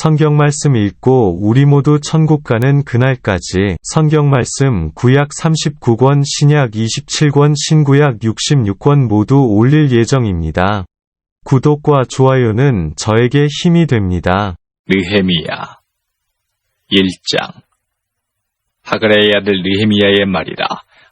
성경 말씀 읽고 우리 모두 천국 가는 그날까지 성경 말씀 구약 39권, 신약 27권, 신구약 66권 모두 올릴 예정입니다. 구독과 좋아요는 저에게 힘이 됩니다. 느헤미야 1장. 하그라의 아들 느헤미야의 말이라.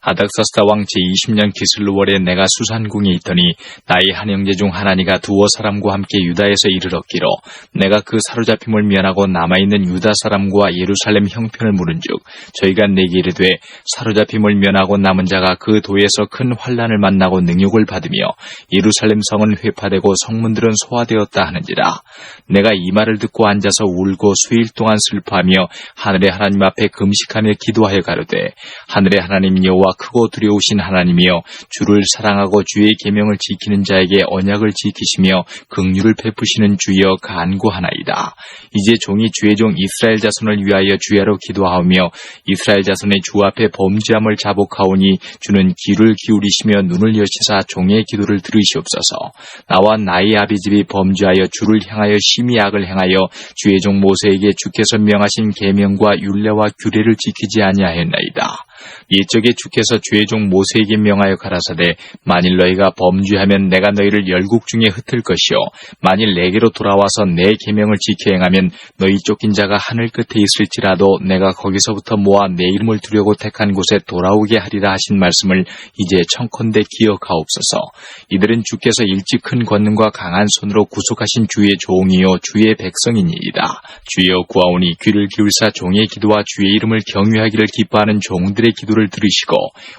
아닥사스다 왕 제20년 기슬루월에 내가 수산궁에 있더니 나의 한 형제 중 하나니가 두어 사람과 함께 유다에서 이르렀기로 내가 그 사로잡힘을 면하고 남아있는 유다 사람과 예루살렘 형편을 물은즉 저희가 내게 이르되 사로잡힘을 면하고 남은 자가 그 도에서 큰 환난을 만나고 능욕을 받으며 예루살렘 성은 회파되고 성문들은 소화되었다 하는지라. 내가 이 말을 듣고 앉아서 울고 수일 동안 슬퍼하며 하늘의 하나님 앞에 금식하며 기도하여 가로되 하늘의 하나님 여호와 크고 두려우신 하나님이여 주를 사랑하고 주의 계명을 지키는 자에게 언약을 지키시며 긍휼을 베푸시는 주여 간구하나이다. 이제 종이 주의 종 이스라엘 자손을 위하여 주야로 기도하오며 이스라엘 자손의 주 앞에 범죄함을 자복하오니 주는 귀를 기울이시며 눈을 여시사 종의 기도를 들으시옵소서. 나와 나의 아비집이 범죄하여 주를 향하여 심히 악을 행하여 주의 종 모세에게 주께서 명하신 계명과 율례와 규례를 지키지 아니하였나이다. 옛적에 주께서 주의 종 모세에게 명하여 가라사대 만일 너희가 범죄하면 내가 너희를 열국 중에 흩을 것이요 만일 내게로 돌아와서 내 계명을 지켜 행하면 너희 쫓긴 자가 하늘 끝에 있을지라도 내가 거기서부터 모아 내 이름을 두려고 택한 곳에 돌아오게 하리라 하신 말씀을 이제 청컨대 기억하옵소서. 이들은 주께서 일찍 큰 권능과 강한 손으로 구속하신 주의 종이요 주의 백성이니이다. 주여 구하오니 귀를 기울사 종의 기도와 주의 이름을 경외하기를 기뻐하는 종들의 기도를 들으시고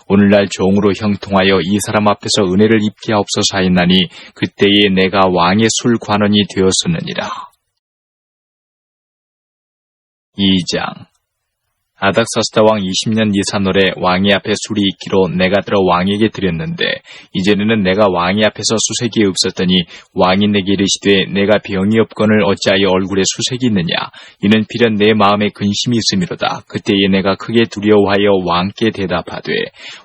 오늘날 종으로 형통하여 이 사람 앞에서 은혜를 입게 하옵소서 하였나니 그때에 내가 왕의 술 관원이 되었었느니라. 2장. 아닥사스다 왕 20년 니산월에 왕의 앞에 술이 있기로 내가 들어 왕에게 드렸는데 이제는 내가 왕의 앞에서 수색이 없었더니 왕이 내게 이르시되 내가 병이 없거늘 어찌하여 얼굴에 수색이 있느냐. 이는 필연 내 마음에 근심이 있음이로다. 그때에 내가 크게 두려워하여 왕께 대답하되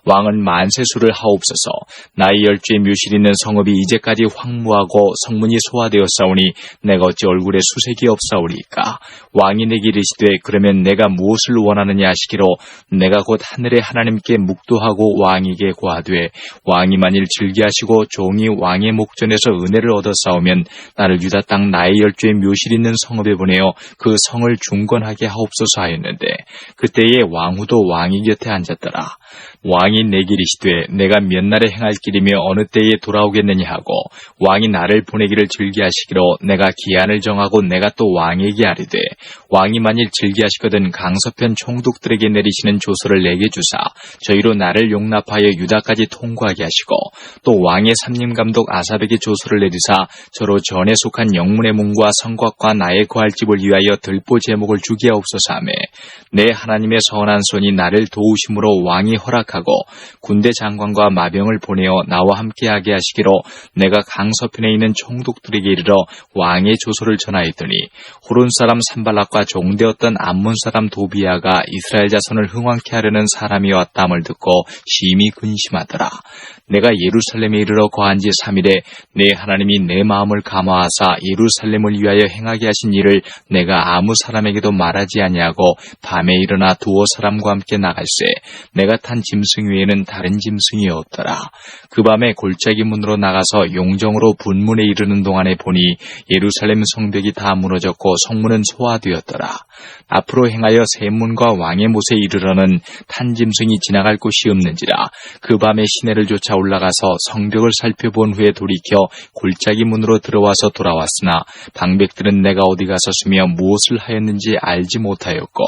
왕은 만세술을 하옵소서. 나의 열주의 묘실 있는 성읍이 이제까지 황무하고 성문이 소화되었사오니 내가 어찌 얼굴에 수색이 없사오리까. 왕이 내게 이르시되 그러면 내가 무엇을 원하느냐 하시기로 내가 곧 하늘의 하나님께 묵도하고 왕에게 고하되 왕이 만일 즐기하시고 종이 왕의 목전에서 은혜를 얻어싸우면 나를 유다 땅 나의 열주의 묘실 있는 성읍에 보내어 그 성을 중건하게 하옵소서 하였는데 그때에 왕후도 왕의 곁에 앉았더라. 왕이 내게 이르시되 내가 몇 날에 행할 길이며 어느 때에 돌아오겠느냐 하고 왕이 나를 보내기를 즐기하시기로 내가 기한을 정하고 내가 또 왕에게 아뢰되 왕이 만일 즐기하시거든 강서편 총독들에게 내리시는 조서를 내게 주사 저희로 나를 용납하여 유다까지 통과하게 하시고 또 왕의 삼림감독 아삽에게 조서를 내리사 저로 전에 속한 영문의 문과 성곽과 나의 거할 집을 위하여 들보 제목을 주게 하옵소서 하매 내 하나님의 선한 손이 나를 도우심으로 왕이 허락하고 군대 장관과 마병을 보내어 나와 함께하게 하시기로 내가 강서편에 있는 총독들에게 이르러 왕의 조서를 전하였더니 호론 사람 산발락과 종되었던 암몬 사람 도비아가 이스라엘 자손을 흥왕케 하려는 사람이 왔다함을 듣고 심히 근심하더라. 내가 예루살렘에 이르러 거한 지 3일에 내 하나님이 내 마음을 감화하사 예루살렘을 위하여 행하게 하신 일을 내가 아무 사람에게도 말하지 아니하고 밤에 일어나 두어 사람과 함께 나갈새 내가 탄 짐승 외에는 다른 짐승이 없더라. 그 밤에 골짜기 문으로 나가서 용정으로 분문에 이르는 동안에 보니 예루살렘 성벽이 다 무너졌고 성문은 소화되었더라. 앞으로 행하여 샘문과 왕의 못에 이르러는 탄 짐승이 지나갈 곳이 없는지라. 그 밤에 시내를 쫓아 올라가서 성벽을 살펴본 후에 돌이켜 골짜기 문으로 들어와서 돌아왔으나 방백들은 내가 어디 갔었으며 무엇을 하였는지 알지 못하였고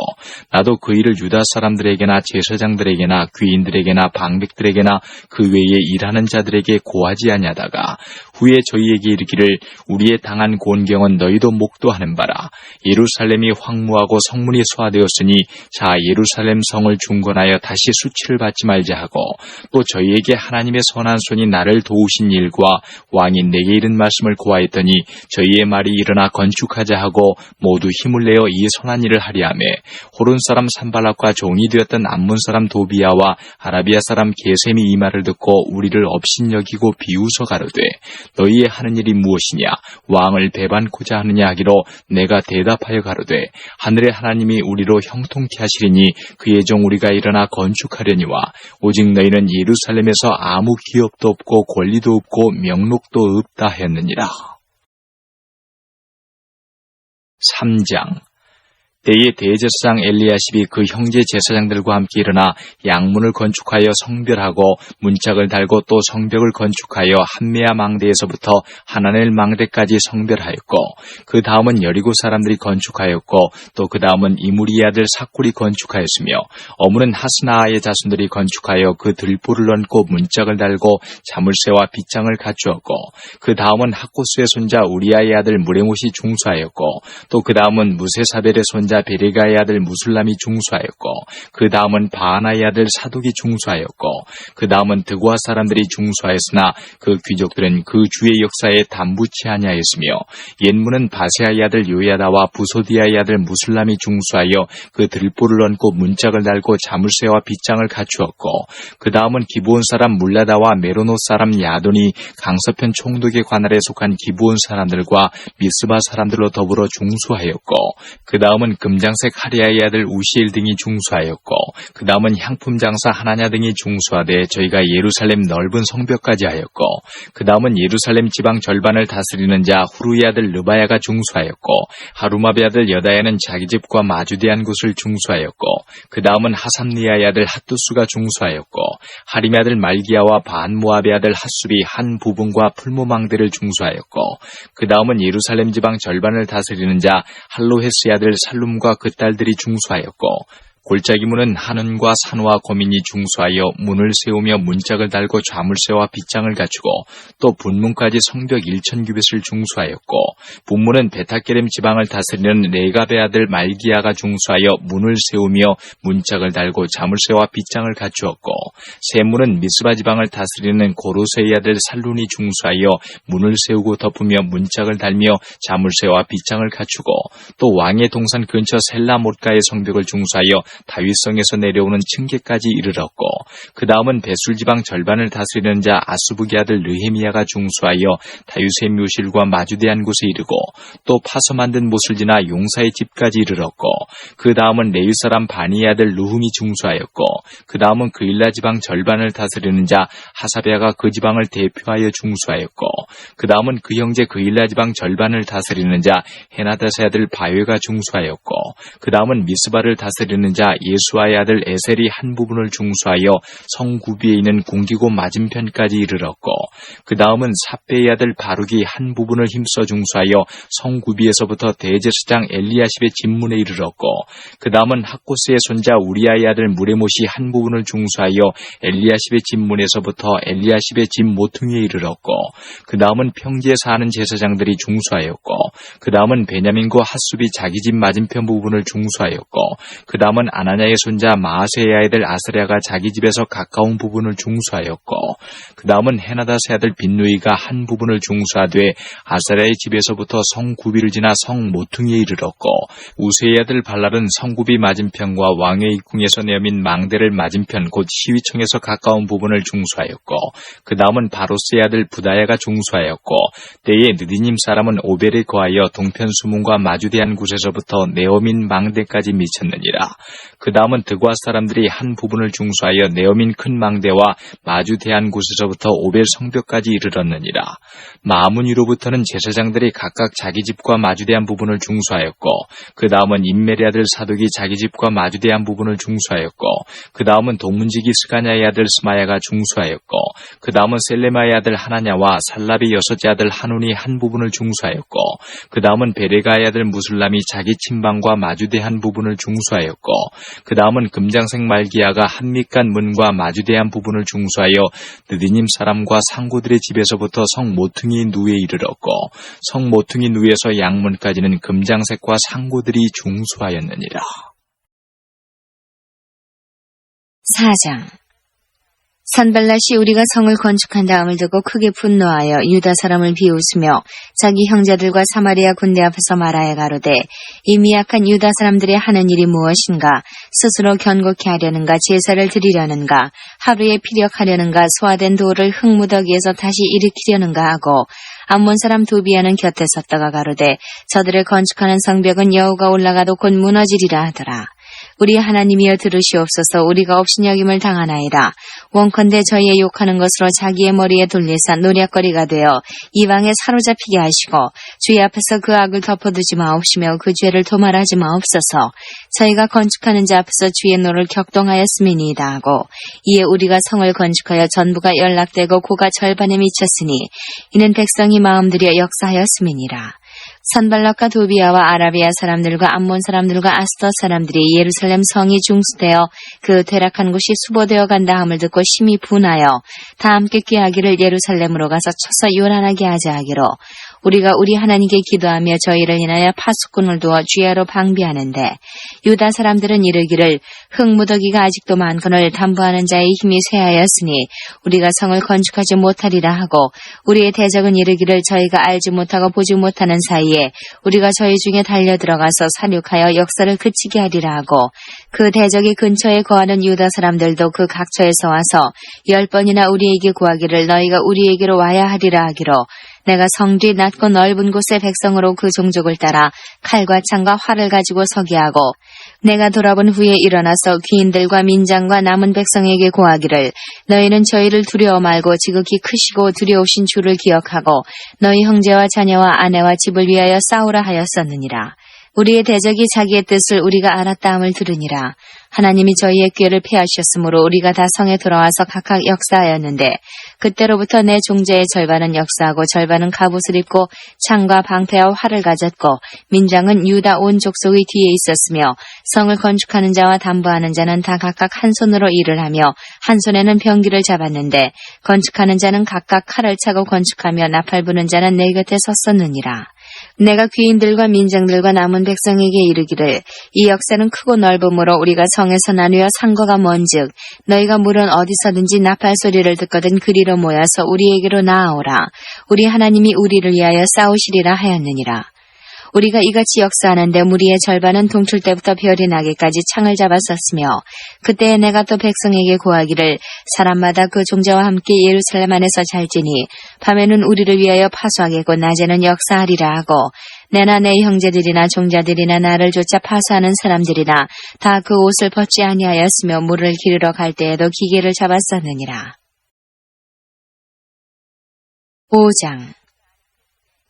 나도 그 일을 유다 사람들에게나 제사장들에게나 귀인들에게나 방백들에게나 그 외에 일하는 자들에게 고하지 아니하다가 후에 저희에게 이르기를 우리의 당한 곤경은 너희도 목도하는 바라. 예루살렘이 황무하고 진노하고 성문이 소화되었으니 자 예루살렘 성을 중건하여 다시 수치를 받지 말자 하고 또 저희에게 하나님의 선한 손이 나를 도우신 일과 왕이 내게 이른 말씀을 고하였더니 저희의 말이 일어나 건축하자 하고 모두 힘을 내어 이 선한 일을 하려 하며 호른 사람 산발락과 종이 되었던 암몬 사람 도비야와 아라비아 사람 게셈이 이 말을 듣고 우리를 업신여기고 비웃어 가로되 너희의 하는 일이 무엇이냐 왕을 배반코자 하느냐 하기로 내가 대답하여 가로되 하늘의 하나님이 우리로 형통케 하시리니 그의 종 우리가 일어나 건축하려니와 오직 너희는 예루살렘에서 아무 기업도 없고 권리도 없고 명록도 없다 하였느니라. 3장 때에 대제사장 엘리야십이 그 형제 제사장들과 함께 일어나 양문을 건축하여 성별하고 문짝을 달고 또 성벽을 건축하여 한메아 망대에서부터 하나넬 망대까지 성별하였고 그 다음은 여리고 사람들이 건축하였고 또 그 다음은 이무리의 아들 사쿨이 건축하였으며 어무는 하스나아의 자손들이 건축하여 그 들보를 얹고 문짝을 달고 자물쇠와 빗장을 갖추었고 그 다음은 학고스의 손자 우리아의 아들 무레못이 중수하였고 또 그 다음은 무세사벨의 손자 베레가의 아들 무술람이 중수하였고 그 다음은 바하나의 아들 사독이 중수하였고 그 다음은 드고아 사람들이 중수하였으나 그 귀족들은 그 주의 역사에 담부치 아니하였으며 옛문은 바세아의 아들 요야다와 부소디아의 아들 무술람이 중수하여 그 들보를 얹고 문짝을 달고 자물쇠와 빗장을 갖추었고 그 다음은 기브온 사람 물라다와 메로노 사람 야돈이 강서편 총독의 관할에 속한 기브온 사람들과 미스바 사람들로 더불어 중수하였고 그 다음은 금장색 하리아의 아들 우시엘 등이 중수하였고 그 다음은 향품 장사 하나냐 등이 중수하되 저희가 예루살렘 넓은 성벽까지 하였고 그 다음은 예루살렘 지방 절반을 다스리는 자 후루의 아들 르바야가 중수하였고 하루마베 아들 여다야는 자기 집과 마주대한 곳을 중수하였고 그 다음은 하삼리아의 아들 핫두스가 중수하였고 하림의 아들 말기야와 반모압의 아들 핫숲이 한 부분과 풀무망대를 중수하였고 그 다음은 예루살렘 지방 절반을 다스리는 자 할로헤스의 아들 살룸과 그 딸들이 중수하였고 골짜기문은 한은과 산호와 고민이 중수하여 문을 세우며 문짝을 달고 좌물쇠와 빗장을 갖추고 또 분문까지 성벽 1000규빗을 중수하였고 분문은 베타게렘 지방을 다스리는 레갑의 아들 말기야가 중수하여 문을 세우며 문짝을 달고 자물쇠와 빗장을 갖추었고 세문은 미스바 지방을 다스리는 고로세의 아들 살룬이 중수하여 문을 세우고 덮으며 문짝을 달며 자물쇠와 빗장을 갖추고 또 왕의 동산 근처 셀라못가의 성벽을 중수하여 다윗성에서 내려오는 층계까지 이르렀고 그 다음은 베술지방 절반을 다스리는 자 아수부기 아들 느헤미야가 중수하여 다윗의 묘실과 마주대한 곳에 이르고 또 파서 만든 못을 지나 용사의 집까지 이르렀고 그 다음은 레위 사람 바니의 아들 루훔이 중수하였고 그 다음은 그일라 지방 절반을 다스리는 자 하사베아가 그 지방을 대표하여 중수하였고 그 다음은 그 형제 그일라 지방 절반을 다스리는 자 헤나다스의 아들 바웨가 중수하였고 그 다음은 미스바를 다스리는 자 예수아의 아들 에셀이 한 부분을 중수하여 성구비에 있는 궁기고 맞은편까지 이르렀고 그 다음은 삽베의 아들 바룩이 한 부분을 힘써 중수하여 성구비에서부터 대제사장 엘리야십의 집문에 이르렀고 그 다음은 학고스의 손자 우리아의 아들 무레못이 한 부분을 중수하여 엘리야십의 집문에서부터 엘리야십의 집 모퉁이에 이르렀고 그 다음은 평지에 사는 제사장들이 중수하였고 그 다음은 베냐민과 핫숲이 자기 집 맞은편 부분을 중수하였고 그 다음은 아나냐의 손자 마아세의 아들 아스랴가 자기 집에서 가까운 부분을 중수하였고 그 다음은 헤나다스의 아들 빈누이가 한 부분을 중수하되 아스랴의 집에서부터 성구비를 지나 성 모퉁이에 이르렀고 우세의 아들 발랄은 성구비 맞은편과 왕의 입궁에서 내어민 망대를 맞은편 곧 시위청에서 가까운 부분을 중수하였고 그 다음은 바로스의 아들 부다야가 중수하였고 때에 느디님 사람은 오벨에 거하여 동편 수문과 마주대한 곳에서부터 네어민 망대까지 미쳤느니라. 그 다음은 드고아 사람들이 한 부분을 중수하여 네어민 큰 망대와 마주대한 곳에서부터 오벨 성벽까지 이르렀느니라. 마문 위로부터는 제사장들이 각각 자기 집과 마주대한 부분을 중수하였고 그 다음은 임멜의 아들 사독이 자기 집과 마주대한 부분을 중수하였고 그 다음은 동문지기 스가냐의 아들 스마야가 중수하였고 그 다음은 셀레마의 아들 하나냐와 살랍의 여섯째 아들 한운이 한 부분을 중수하였고 그 다음은 베레가의 아들 무술람이 자기 침방과 마주대한 부분을 중수하였고 그 다음은 금장색 말기야가 한밑간 문과 마주대한 부분을 중수하여 느디님 사람과 상구들의 집에서부터 성 모퉁이 누에 이르렀고 성 모퉁이 누에서 양문까지는 금장색과 상구들이 중수하였느니라. 4장. 산발랏이 우리가 성을 건축한 다음을 듣고 크게 분노하여 유다 사람을 비웃으며 자기 형제들과 사마리아 군대 앞에서 말하여 가로되 이 미약한 유다 사람들이 하는 일이 무엇인가? 스스로 견고케 하려는가? 제사를 드리려는가? 하루에 피력하려는가? 소화된 돌을 흙무더기에서 다시 일으키려는가 하고 암몬 사람 도비아는 곁에 섰다가 가로되 저들을 건축하는 성벽은 여호가 올라가도 곧 무너지리라 하더라. 우리 하나님이여 들으시옵소서. 우리가 업신여김을 당하나이다. 원컨대 저희의 욕하는 것으로 자기의 머리에 돌리사 노략거리가 되어 이방에 사로잡히게 하시고 주의 앞에서 그 악을 덮어두지 마옵시며 그 죄를 도말하지 마옵소서. 저희가 건축하는 자 앞에서 주의 노를 격동하였음이니이다 하고 이에 우리가 성을 건축하여 전부가 연락되고 고가 절반에 미쳤으니 이는 백성이 마음들여 역사하였음이니라. 산발락과 도비아와 아라비아 사람들과 암몬 사람들과 아스터 사람들이 예루살렘 성이 중수되어 그 퇴락한 곳이 수보되어 간다 함을 듣고 심히 분하여 다 함께 꾀하기를 예루살렘으로 가서 쳐서 요란하게 하자 하기로 우리가 우리 하나님께 기도하며 저희를 인하여 파수꾼을 두어 주야로 방비하는데 유다 사람들은 이르기를 흙무더기가 아직도 많거늘 담보하는 자의 힘이 쇠하였으니 우리가 성을 건축하지 못하리라 하고 우리의 대적은 이르기를 저희가 알지 못하고 보지 못하는 사이에 우리가 저희 중에 달려들어가서 사륙하여 역사를 그치게 하리라 하고 그 대적이 근처에 거하는 유다 사람들도 그 각처에서 와서 10번이나 우리에게 구하기를 너희가 우리에게로 와야 하리라 하기로 내가 성뒤 낮고 넓은 곳의 백성으로 그 종족을 따라 칼과 창과 활을 가지고 서게 하고 내가 돌아본 후에 일어나서 귀인들과 민장과 남은 백성에게 고하기를 너희는 저희를 두려워 말고 지극히 크시고 두려우신 주를 기억하고 너희 형제와 자녀와 아내와 집을 위하여 싸우라 하였었느니라. 우리의 대적이 자기의 뜻을 우리가 알았다 함을 들으니라. 하나님이 저희의 꾀를 패하셨으므로 우리가 다 성에 돌아와서 각각 역사하였는데 그때로부터 내 종자의 절반은 역사하고 절반은 갑옷을 입고 창과 방패와 활을 가졌고 민장은 유다 온 족속의 뒤에 있었으며 성을 건축하는 자와 담보하는 자는 다 각각 한 손으로 일을 하며 한 손에는 병기를 잡았는데 건축하는 자는 각각 칼을 차고 건축하며 나팔 부는 자는 내 곁에 섰었느니라. 내가 귀인들과 민장들과 남은 백성에게 이르기를 이 역사는 크고 넓음으로 우리가 성에서 나누어 상거가 먼즉 너희가 물은 어디서든지 나팔 소리를 듣거든 그리로 모여서 우리에게로 나아오라. 우리 하나님이 우리를 위하여 싸우시리라 하였느니라. 우리가 이같이 역사하는데 무리의 절반은 동출 때부터 별이 나기까지 창을 잡았었으며 그때에 내가 또 백성에게 고하기를 사람마다 그 종자와 함께 예루살렘 안에서 잘지니 밤에는 우리를 위하여 파수하겠고 낮에는 역사하리라 하고 내나 내 형제들이나 종자들이나 나를 쫓아 파수하는 사람들이나 다 그 옷을 벗지 아니하였으며 물을 기르러 갈 때에도 기계를 잡았었느니라. 5장.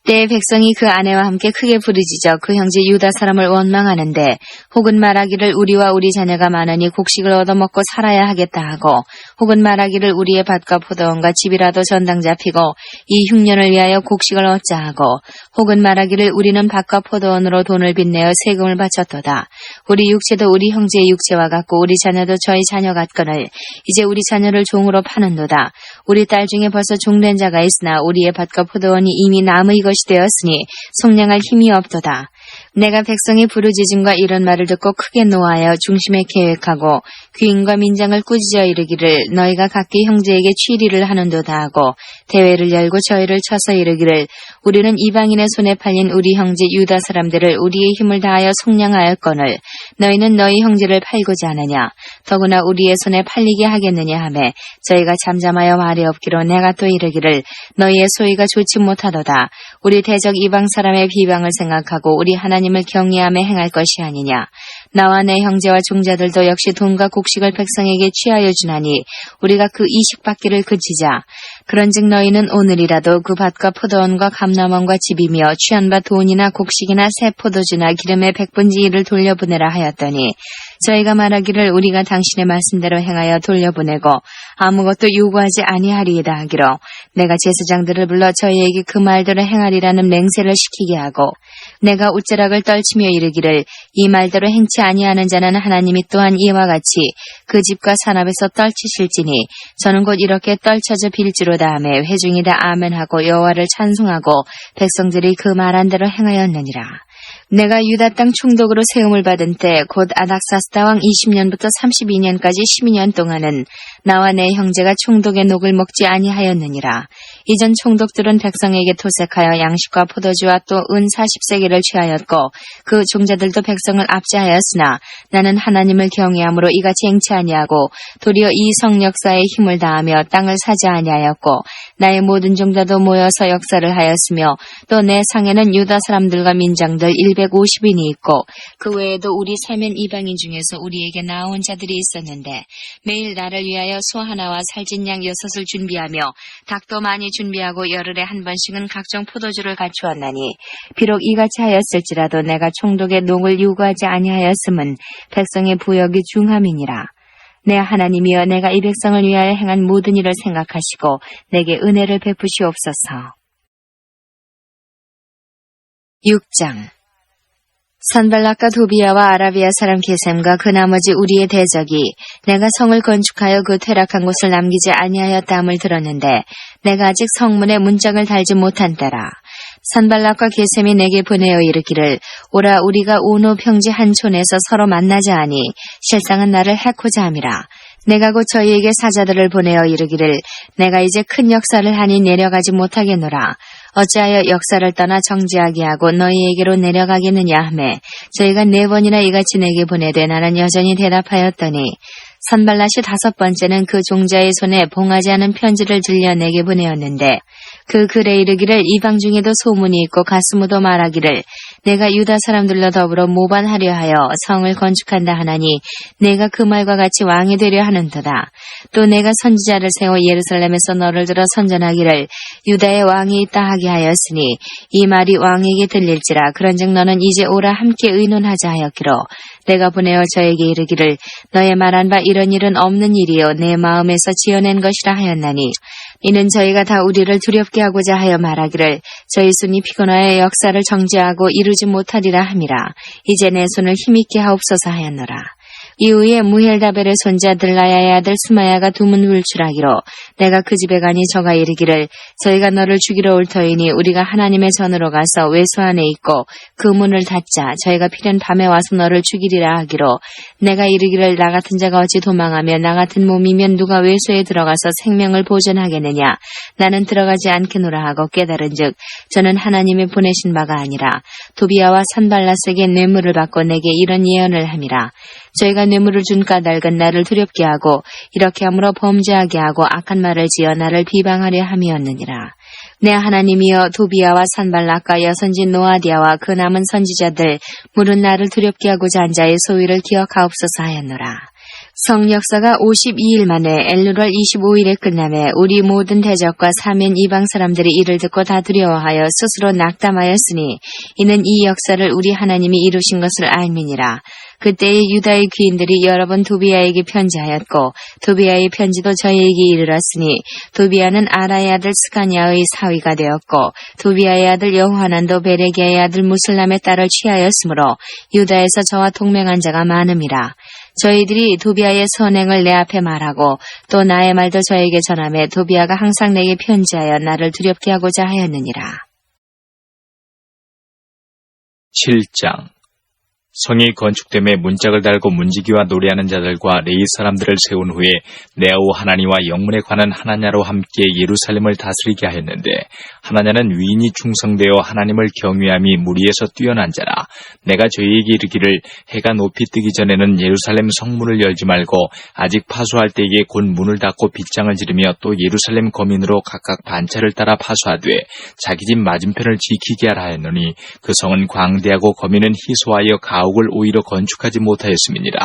때에 백성이 그 아내와 함께 크게 부르짖어 그 형제 유다 사람을 원망하는데 혹은 말하기를 우리와 우리 자녀가 많으니 곡식을 얻어먹고 살아야 하겠다 하고 혹은 말하기를 우리의 밭과 포도원과 집이라도 전당 잡히고 이 흉년을 위하여 곡식을 얻자 하고 혹은 말하기를 우리는 밭과 포도원으로 돈을 빚내어 세금을 바쳤도다. 우리 육체도 우리 형제의 육체와 같고 우리 자녀도 저희 자녀 같거늘 이제 우리 자녀를 종으로 파는도다. 우리 딸 중에 벌써 종된 자가 있으나 우리의 밭과 포도원이 이미 남의 것이 되었으니 속량할 힘이 없도다. 내가 백성의 부르짖음과 이런 말을 듣고 크게 노하여 중심에 계획하고 귀인과 민장을 꾸짖어 이르기를 너희가 각기 형제에게 취리를 하는도다 하고 대회를 열고 저희를 쳐서 이르기를 우리는 이방인의 손에 팔린 우리 형제 유다 사람들을 우리의 힘을 다하여 속량하였거늘 너희는 너희 형제를 팔고자 하느냐 더구나 우리의 손에 팔리게 하겠느냐 하매 저희가 잠잠하여 말이 없기로 내가 또 이르기를 너희의 소위가 좋지 못하도다. 우리 대적 이방 사람의 비방을 생각하고 우리 하나님을 경외하며 행할 것이 아니냐. 나와 내 형제와 종자들도 역시 돈과 곡식을 백성에게 취하여 주나니 우리가 그 이식 받기를 그치자. 그런즉 너희는 오늘이라도 그 밭과 포도원과 감람원과 집이며 취한 바 돈이나 곡식이나 새 포도주나 기름의 100분지 1을 돌려보내라 하였더니 저희가 말하기를 우리가 당신의 말씀대로 행하여 돌려보내고 아무것도 요구하지 아니하리이다 하기로 내가 제사장들을 불러 저희에게 그 말대로 행하리라는 맹세를 시키게 하고 내가 옷자락을 떨치며 이르기를 이 말대로 행치 아니하는 자는 하나님이 또한 이와 같이 그 집과 산업에서 떨치실지니 저는 곧 이렇게 떨쳐져 빌지로다 하며 회중이 다 아멘하고 여호와를 찬송하고 백성들이 그 말한 대로 행하였느니라. 내가 유다 땅 총독으로 세움을 받은 때 곧 아닥사스다 왕 20년부터 32년까지 12년 동안은 나와 내 형제가 총독의 녹을 먹지 아니하였느니라. 이전 총독들은 백성에게 토색하여 양식과 포도주와 또 은 40세겔을 취하였고 그 종자들도 백성을 압제하였으나 나는 하나님을 경외함으로 이같이 행치 아니하고 도리어 이 성 역사에 힘을 다하며 땅을 사지 아니하였고 나의 모든 종자도 모여서 역사를 하였으며 또 내 상에는 유다 사람들과 민장들 150인이 있고 그 외에도 우리 세면 이방인 중에서 우리에게 나온 자들이 있었는데 매일 나를 위하여 소 하나와 살찐 양 6을 준비하며 닭도 많이 준비하고 열흘에 한 번씩은 각종 포도주를 갖추었나니 비록 이같이 하였을지라도 내가 총독의 녹을 요구하지 아니하였음은 백성의 부역이 중함이니라. 내 하나님이여 내가 이 백성을 위하여 행한 모든 일을 생각하시고 내게 은혜를 베푸시옵소서. 6장 산발락과 도비아와 아라비아 사람 게셈과 그 나머지 우리의 대적이 내가 성을 건축하여 그 퇴락한 곳을 남기지 아니하였다함을 들었는데 내가 아직 성문에 문짝을 달지 못한 때라. 산발락과 게셈이 내게 보내어 이르기를 오라 우리가 오노 평지 한 촌에서 서로 만나자 하니 실상은 나를 해코자 함이라. 내가 곧 저희에게 사자들을 보내어 이르기를 내가 이제 큰 역사를 하니 내려가지 못하겠노라. 어찌하여 역사를 떠나 정지하게 하고 너희에게로 내려가겠느냐 하매 저희가 4번이나 이같이 내게 보내되 나는 여전히 대답하였더니 산발랏이 5번째는 그 종자의 손에 봉하지 않은 편지를 들려 내게 보내었는데 그 글에 이르기를 이방 중에도 소문이 있고 가스무도 말하기를 내가 유다 사람들로 더불어 모반하려 하여 성을 건축한다 하나니 내가 그 말과 같이 왕이 되려 하는도다. 또 내가 선지자를 세워 예루살렘에서 너를 들어 선전하기를 유다의 왕이 있다 하게 하였으니 이 말이 왕에게 들릴지라. 그런즉 너는 이제 오라 함께 의논하자 하였기로 내가 보내어 저에게 이르기를 너의 말한 바 이런 일은 없는 일이요 내 마음에서 지어낸 것이라 하였나니 이는 저희가 다 우리를 두렵게 하고자 하여 말하기를 저희 손이 피곤하여 역사를 정지하고 이루지 못하리라 함이라. 이제 내 손을 힘있게 하옵소서 하였노라. 이후에 무헬다벨의 손자 들라야의 아들 스마야가 두문불출하기로 내가 그 집에 가니 저가 이르기를 저희가 너를 죽이러 올 터이니 우리가 하나님의 전으로 가서 외소 안에 있고 그 문을 닫자. 저희가 필연 밤에 와서 너를 죽이리라 하기로 내가 이르기를 나 같은 자가 어찌 도망하며 나 같은 몸이면 누가 외소에 들어가서 생명을 보존하겠느냐. 나는 들어가지 않겠노라 하고 깨달은즉 저는 하나님이 보내신 바가 아니라 도비아와 산발랏에게 뇌물을 받고 내게 이런 예언을 함이라. 저희가 뇌물을 준 까닭은 나를 두렵게 하고 이렇게 함으로 범죄하게 하고 악한 말을 지어 나를 비방하려 함이었느니라. 내 하나님이여 도비아와 산발락과 여선진 노아디아와 그 남은 선지자들 물은 나를 두렵게 하고자 한 자의 소위를 기억하옵소서 하였노라. 성 역사가 52일 만에 엘루월 25일에 끝나매 우리 모든 대적과 사면 이방 사람들이 이를 듣고 다 두려워하여 스스로 낙담하였으니 이는 이 역사를 우리 하나님이 이루신 것을 알미니라. 그때에 유다의 귀인들이 여러 번 도비아에게 편지하였고 도비아의 편지도 저희에게 이르렀으니 도비아는 아라의 아들 스가냐의 사위가 되었고 도비아의 아들 여호하난도 베레기야의 아들 무슬람의 딸을 취하였으므로 유다에서 저와 동맹한 자가 많음이라. 저희들이 도비아의 선행을 내 앞에 말하고 또 나의 말도 저에게 전하매 도비아가 항상 내게 편지하여 나를 두렵게 하고자 하였느니라. 7장 성이 건축됨에 문짝을 달고 문지기와 노래하는 자들과 레위 사람들을 세운 후에 네아우 하나니와 영문에 관한 하나냐로 함께 예루살렘을 다스리게 하였는데 하나냐는 위인이 충성되어 하나님을 경외함이 무리에서 뛰어난 자라. 내가 저희에게 이르기를 해가 높이 뜨기 전에는 예루살렘 성문을 열지 말고 아직 파수할 때에 곧 문을 닫고 빗장을 지르며 또 예루살렘 거민으로 각각 반차를 따라 파수하되 자기 집 맞은편을 지키게 하라 하였노니 그 성은 광대하고 거민은 희소하여 가을 가옥을 오히려 건축하지 못하였음이니라.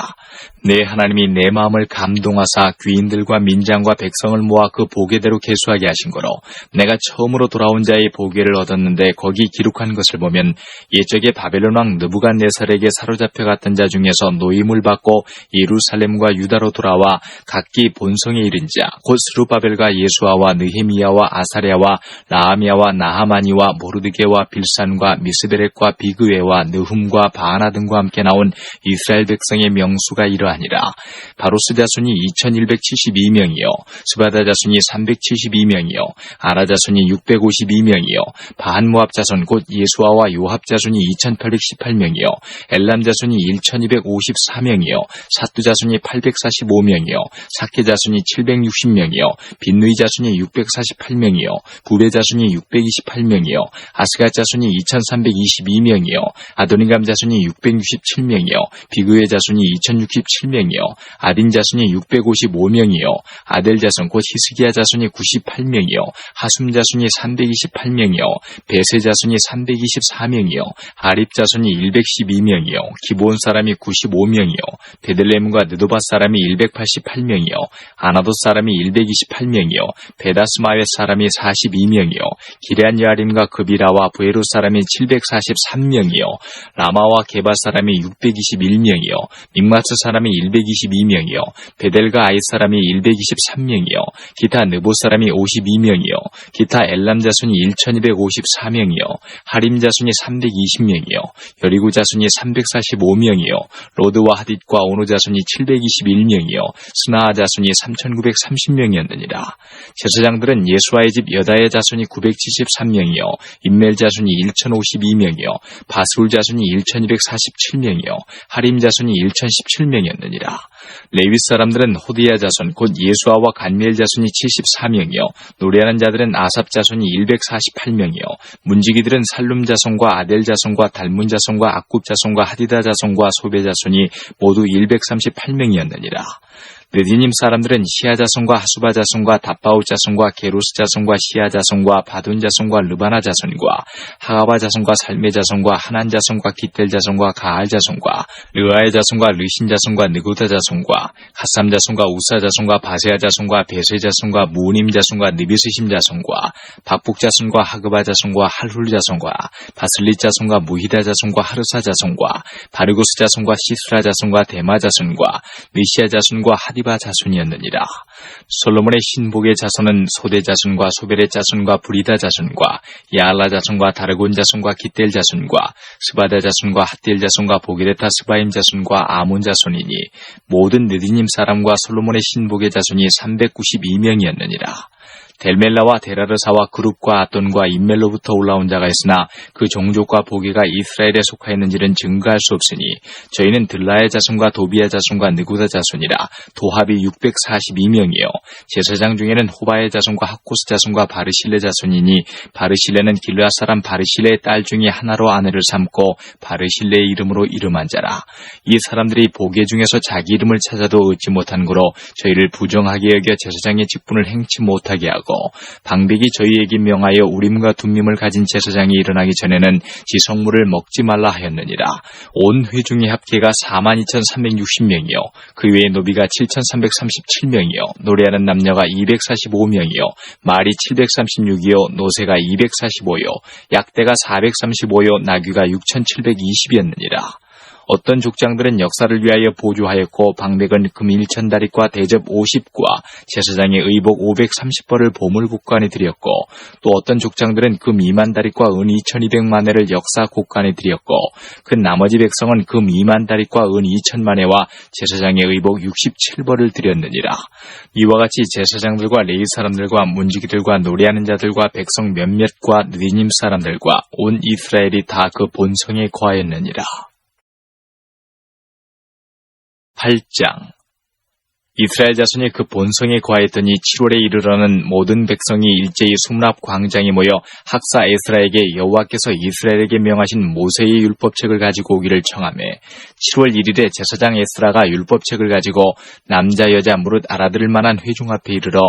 내 하나님이 내 마음을 감동하사 귀인들과 민장과 백성을 모아 그 보게대로 계수하게 하신 거로 내가 처음으로 돌아온 자의 보게를 얻었는데 거기 기록한 것을 보면 옛적에 바벨론 왕 느부갓네살에게 사로잡혀 갔던 자 중에서 노임을 받고 예루살렘과 유다로 돌아와 각기 본성에 이른 자 곧 스룹바벨과 예수아와 느헤미야와 아사랴와 라하미야와 나하마니와 모르드게와 빌산과 미스베렉과 비그웨와 느훔과 바하나 등과 함께 나온 이스라엘 백성의 명수가 이러하니라. 바로스 자손이 2172명이요 스바다 자손이 372명이요 아라 자손이 652명이요 바한모압 자손 곧 예수아와 요합 자손이 2818명이요 엘람 자손이 1254명이요 사뚜 자손이 845명이요 사케 자손이 760명이요 빈누이 자손이 648명이요 부베 자손이 628명이요 아스가 자손이 2322명이요 아도니감 자손이 667명이요 비그의 자손이 2067명이요 아딘 자손이 655명이요 아델 자손 곧 히스기야 자손이 98명이요 하숨 자손이 328명이요 베세 자손이 324명이요 아립 자손이 112명이요 기브온 사람이 95명이요 베들레헴과 느도바 사람이 188명이요 아나도 사람이 128명이요 베다스마웨 사람이 42명이요 기럇 여아림과 그비라와 부에루 사람이 743명이요 라마와 게바 사람이 621명이요 믹마스 사람이 122명이요 베델과 아이 사람이 123명이요 기타 느보 사람이 52명이요 기타 엘람 자손이 1254명이요 하림 자손이 320명이요 여리고 자손이 345명이요 로드와 하딧과 오노 자손이 721명이요 스나아 자손이 3930명이었느니라. 제사장들은 예수아의 집 여다의 자손이 973명이요 임멜 자손이 1052명이요 바술 자손이 1247명이요 하림 자손이 1017명이었느니라. 레위 사람들은 호디야 자손 곧 예수아와 간미엘 자손이 74명이요 노래하는 자들은 아삽 자손이 148명이요 문지기들은 살룸 자손과 아델 자손과 달문 자손과 악굽 자손과 하디다 자손과 소베 자손이 모두 138명이었느니라. 느디님 사람들은 시아 자손과 하수바 자손과 답바우 자손과 게루스 자손과 시아 자손과 바둔 자손과 르바나 자손과 하가바 자손과 살메 자손과 하난 자손과 기텔 자손과 가알 자손과 르아의 자손과 르신 자손과 느구다 자손과 갓삼 자손과 우사 자손과 바세아 자손과 베세 자손과 무님 자손과 느비스심 자손과 박북 자손과 하그바 자손과 할훌 자손과 바슬릿 자손과 무히다 자손과 하르사 자손과 바르고스 자손과 시스라 자손과 데마 자손과 미시아 자손과 하디바 자손이었느니라. 솔로몬의 신복의 자손은 소대 자손과 소벨의 자손과 브리다 자손과 야알라 자손과 다르곤 자손과 기텔 자손과 스바다 자손과 핫딜 자손과 보게레타 스바임 자손과 아몬 자손이니 모든 느디님 사람과 솔로몬의 신복의 자손이 392명이었느니라. 델멜라와 데라르사와 그룹과 아돈과 임멜로부터 올라온 자가 있으나 그 종족과 보기가 이스라엘에 속하였는지는 증거할 수 없으니 저희는 들라의 자손과 도비야 자손과 느구다 자손이라. 도합이 642명이요 제사장 중에는 호바의 자손과 하코스 자손과 바르실레 자손이니 바르실레는 길르앗 사람 바르실레의 딸 중에 하나로 아내를 삼고 바르실레의 이름으로 이름한 자라. 이 사람들이 보게 중에서 자기 이름을 찾아도 얻지 못한 고로 저희를 부정하게 여겨 제사장의 직분을 행치 못하게 하고 방백이 저희에게 명하여 우림과 둠밈을 가진 제사장이 일어나기 전에는 지성물을 먹지 말라 하였느니라. 온 회중의 합계가 42,360명이요 그 외의 노비가 7,337명이요 노래하는 남녀가 245명이요 말이 736이요 노새가 245요 약대가 435요 나귀가 6,720이었느니라. 어떤 족장들은 역사를 위하여 보조하였고 방백은 금 1,000다리과 대접 50과 제사장의 의복 530벌을 보물국관에 드렸고 또 어떤 족장들은 금 2만 다리과 은 2,200만회를 역사 국관에 드렸고 그 나머지 백성은 금 2만 다리과 은 2,000만회와 제사장의 의복 67벌을 드렸느니라. 이와 같이 제사장들과 레위 사람들과 문지기들과 노래하는 자들과 백성 몇몇과 느디님 사람들과 온 이스라엘이 다 그 본성에 거하였느니라. 8장 이스라엘 자손이 그 본성에 거하였더니 7월에 이르러는 모든 백성이 일제히 수문앞 광장에 모여 학사 에스라에게 여호와께서 이스라엘에게 명하신 모세의 율법책을 가지고 오기를 청하매 7월 1일에 제사장 에스라가 율법책을 가지고 남자 여자 무릇 알아들을 만한 회중 앞에 이르러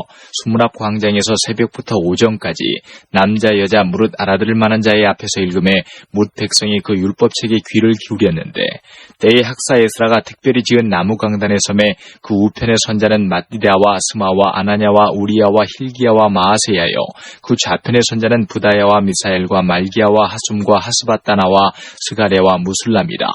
수문앞 광장에서 새벽부터 오전까지 남자 여자 무릇 알아들을 만한 자의 앞에서 읽음에 뭇 백성이 그 율법책에 귀를 기울였는데 때에 학사 에스라가 특별히 지은 나무 강단의 섬에 그 우편의 선자는 mat디다와 스마와 아나냐와 우리야와 힐기야와 마아세야요 그 좌편의 선자는 부다야와 미사엘과 말기야와 하숨과 하스바다나와 스가랴와 무술람이라.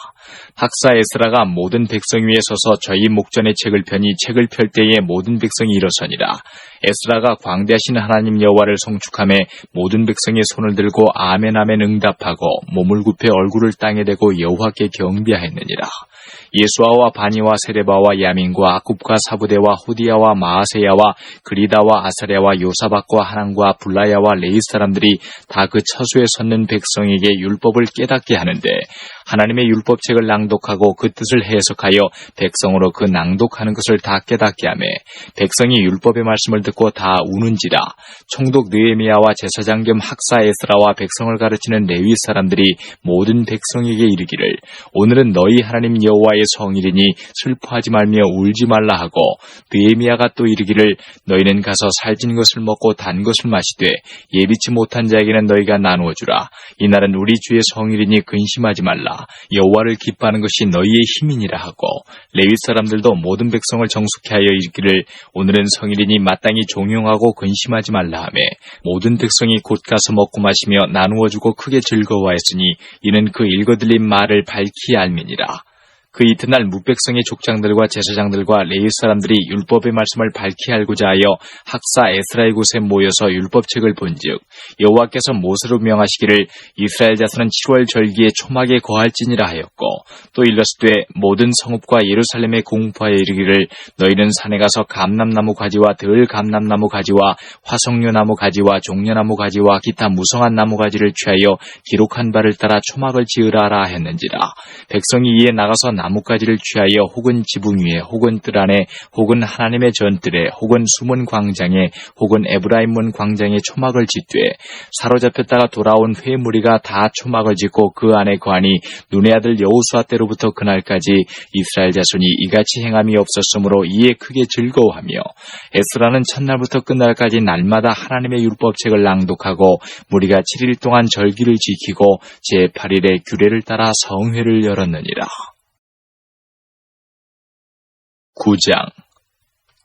학사 에스라가 모든 백성 위에 서서 저희 목전의 책을 펴니 책을 펼 때에 모든 백성이 일어서니라. 에스라가 광대하신 하나님 여호와를 송축하며 모든 백성이 손을 들고 아멘 아멘 응답하고 몸을 굽혀 얼굴을 땅에 대고 여호와께 경배하였느니라. 예수아와 바니와 세레바와 야민과 아굽과 사부대와 호디야와 마아세야와 그리다와 아사랴와 요사박과 하난과 블라야와 레이 사람들이 다 그 처소에 섰는 백성에게 율법을 깨닫게 하는데 하나님의 율법책을 낭독하고 그 뜻을 해석하여 백성으로 그 낭독하는 것을 다 깨닫게 하며 백성이 율법의 말씀을 듣고 다 우는지라. 총독 느헤미야와 제사장 겸 학사 에스라와 백성을 가르치는 레위 사람들이 모든 백성에게 이르기를 오늘은 너희 하나님 여호와의 성일이니 슬퍼하지 말며 울지 말라 하고 느헤미야가 또 이르기를 너희는 가서 살찐 것을 먹고 단 것을 마시되 예비치 못한 자에게는 너희가 나누어 주라. 이날은 우리 주의 성일이니 근심하지 말라. 여호와를 기뻐하는 것이 너희의 힘이니라 하고 레위 사람들도 모든 백성을 정숙케 하여 이르기를 오늘은 성일이니 마땅히 종용하고 근심하지 말라 하며 모든 백성이 곧 가서 먹고 마시며 나누어 주고 크게 즐거워하였으니 이는 그 읽어들린 말을 밝히 알미니라. 그 이튿날 무백성의 족장들과 제사장들과 레위 사람들이 율법의 말씀을 밝히 알고자 하여 학사 에스라의 곳에 모여서 율법책을 본즉 여호와께서 모세로 명하시기를 이스라엘 자손은 7월 절기에 초막에 거할지니라 하였고 또 일렀으되 모든 성읍과 예루살렘에 공포하여 이르기를 너희는 산에 가서 감람나무 가지와 들 감람나무 가지와 화석류나무 가지와 종려나무 가지와 기타 무성한 나무 가지를 취하여 기록한 바를 따라 초막을 지으라라 했는지라. 백성이 이에 나가서 나뭇가지를 취하여 혹은 지붕 위에 혹은 뜰 안에 혹은 하나님의 전뜰에 혹은 숨은 광장에 혹은 에브라임 문 광장에 초막을 짓되 사로잡혔다가 돌아온 회무리가 다 초막을 짓고 그 안에 거하니 눈의 아들 여호수아 때로부터 그날까지 이스라엘 자손이 이같이 행함이 없었으므로 이에 크게 즐거워하며 에스라는 첫날부터 끝날까지 날마다 하나님의 율법책을 낭독하고 무리가 7일 동안 절기를 지키고 제8일에 규례를 따라 성회를 열었느니라. 9장.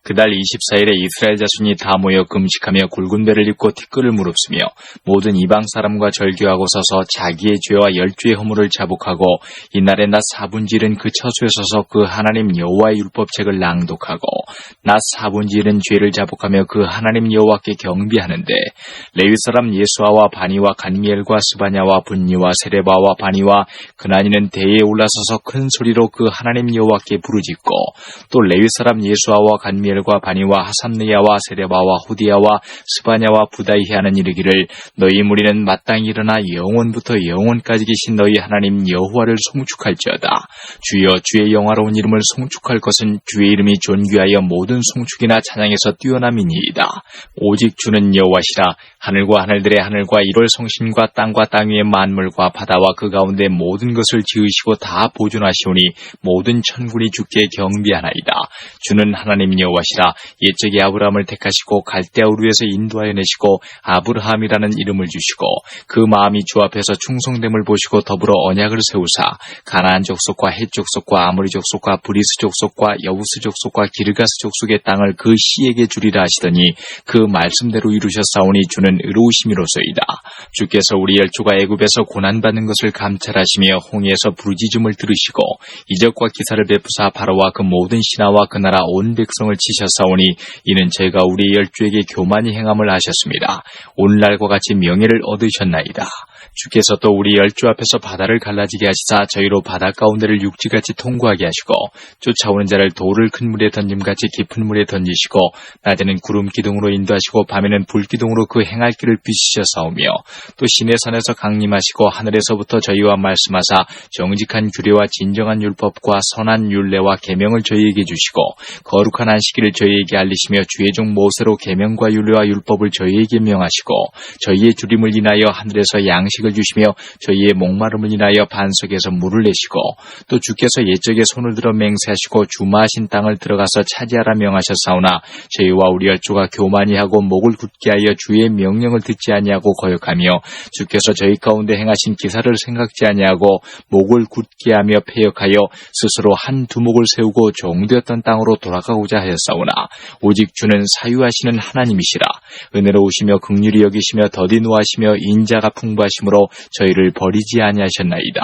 그달 24일에 이스라엘 자손이 다 모여 금식하며 굵은 배를 입고 티끌을 무릅쓰며 모든 이방 사람과 절교하고 서서 자기의 죄와 열주의 허물을 자복하고 이날에 낮 4분질은 그 처소에 서서 그 하나님 여호와의 율법책을 낭독하고 낮 4분질은 죄를 자복하며 그 하나님 여호와께 경배하는데 레위 사람 예수아와 바니와 간미엘과 스바냐와 분니와 세레바와 바니와 그나니는 대에 올라서서 큰 소리로 그 하나님 여호와께 부르짖고 또 레위 사람 예수아와 간미엘 과 바니와 하삼느야와 세레바와 호디야와 스바냐와 부다이하는 이르기를 너희 무리는 마땅히 일어나 영원부터 영원까지 계신 너희 하나님 여호와를 송축할지어다. 주여 주의 영화로운 이름을 송축할 것은 주의 이름이 존귀하여 모든 송축이나 찬양에서 뛰어남이니이다. 오직 주는 여호와시라. 하늘과 하늘들의 하늘과 1월 성신과 땅과 땅 위의 만물과 바다와 그 가운데 모든 것을 지으시고 다 보존하시오니 모든 천군이 주께 경배하나이다. 주는 하나님 여호와시라. 옛적에 아브라함을 택하시고 갈대아 우르에서 인도하여 내시고 아브라함이라는 이름을 주시고 그 마음이 주 앞에서 충성됨을 보시고 더불어 언약을 세우사 가나안 족속과 헷 족속과 아모리 족속과 브리스 족속과 여부스 족속과 기르가스 족속의 땅을 그 씨에게 주리라 하시더니 그 말씀대로 이루셨사오니 주는 의로우심이로소이다. 주께서 우리 열조가 애굽에서 고난받는 것을 감찰하시며 홍해에서 부르짖음을 들으시고 이적과 기사를 베푸사 바로와 그 모든 신하와 그 나라 온 백성을 치셨사오니 이는 제가 우리 열조에게 교만히 행함을 하셨습니다. 오늘날과 같이 명예를 얻으셨나이다. 주께서 또 우리 열조 앞에서 바다를 갈라지게 하시사 저희로 바다 가운데를 육지같이 통과하게 하시고 쫓아오는 자를 돌을 큰 물에 던짐같이 깊은 물에 던지시고 낮에는 구름 기둥으로 인도하시고 밤에는 불 기둥으로 그 행할 길을 비추셔싸우며 또 시내 산에서 강림하시고 하늘에서부터 저희와 말씀하사 정직한 규례와 진정한 율법과 선한 율례와 계명을 저희에게 주시고 거룩한 안식일을 저희에게 알리시며 주의 종 모세로 계명과 율례와 율법을 저희에게 명하시고 저희의 주림을 인하여 하늘에서 양식을 주시며 저희의 목마름을 인하여 반석에서 물을 내시고 또 주께서 옛적에 손을 들어 맹세하시고 주마하신 땅을 들어가서 차지하라 명하셨사오나 저희와 우리 열조가 교만히 하고 목을 굳게 하여 주의 명령을 듣지 아니하고 거역하며 주께서 저희 가운데 행하신 기사를 생각지 아니하고 목을 굳게 하며 패역하여 스스로 한 두목을 세우고 종되었던 땅으로 돌아가고자 하였사오나 오직 주는 사유하시는 하나님이시라. 은혜로우시며 긍휼히 여기시며 더디 노하시며 인자가 풍부하심으로 저희를 버리지 아니하셨나이다.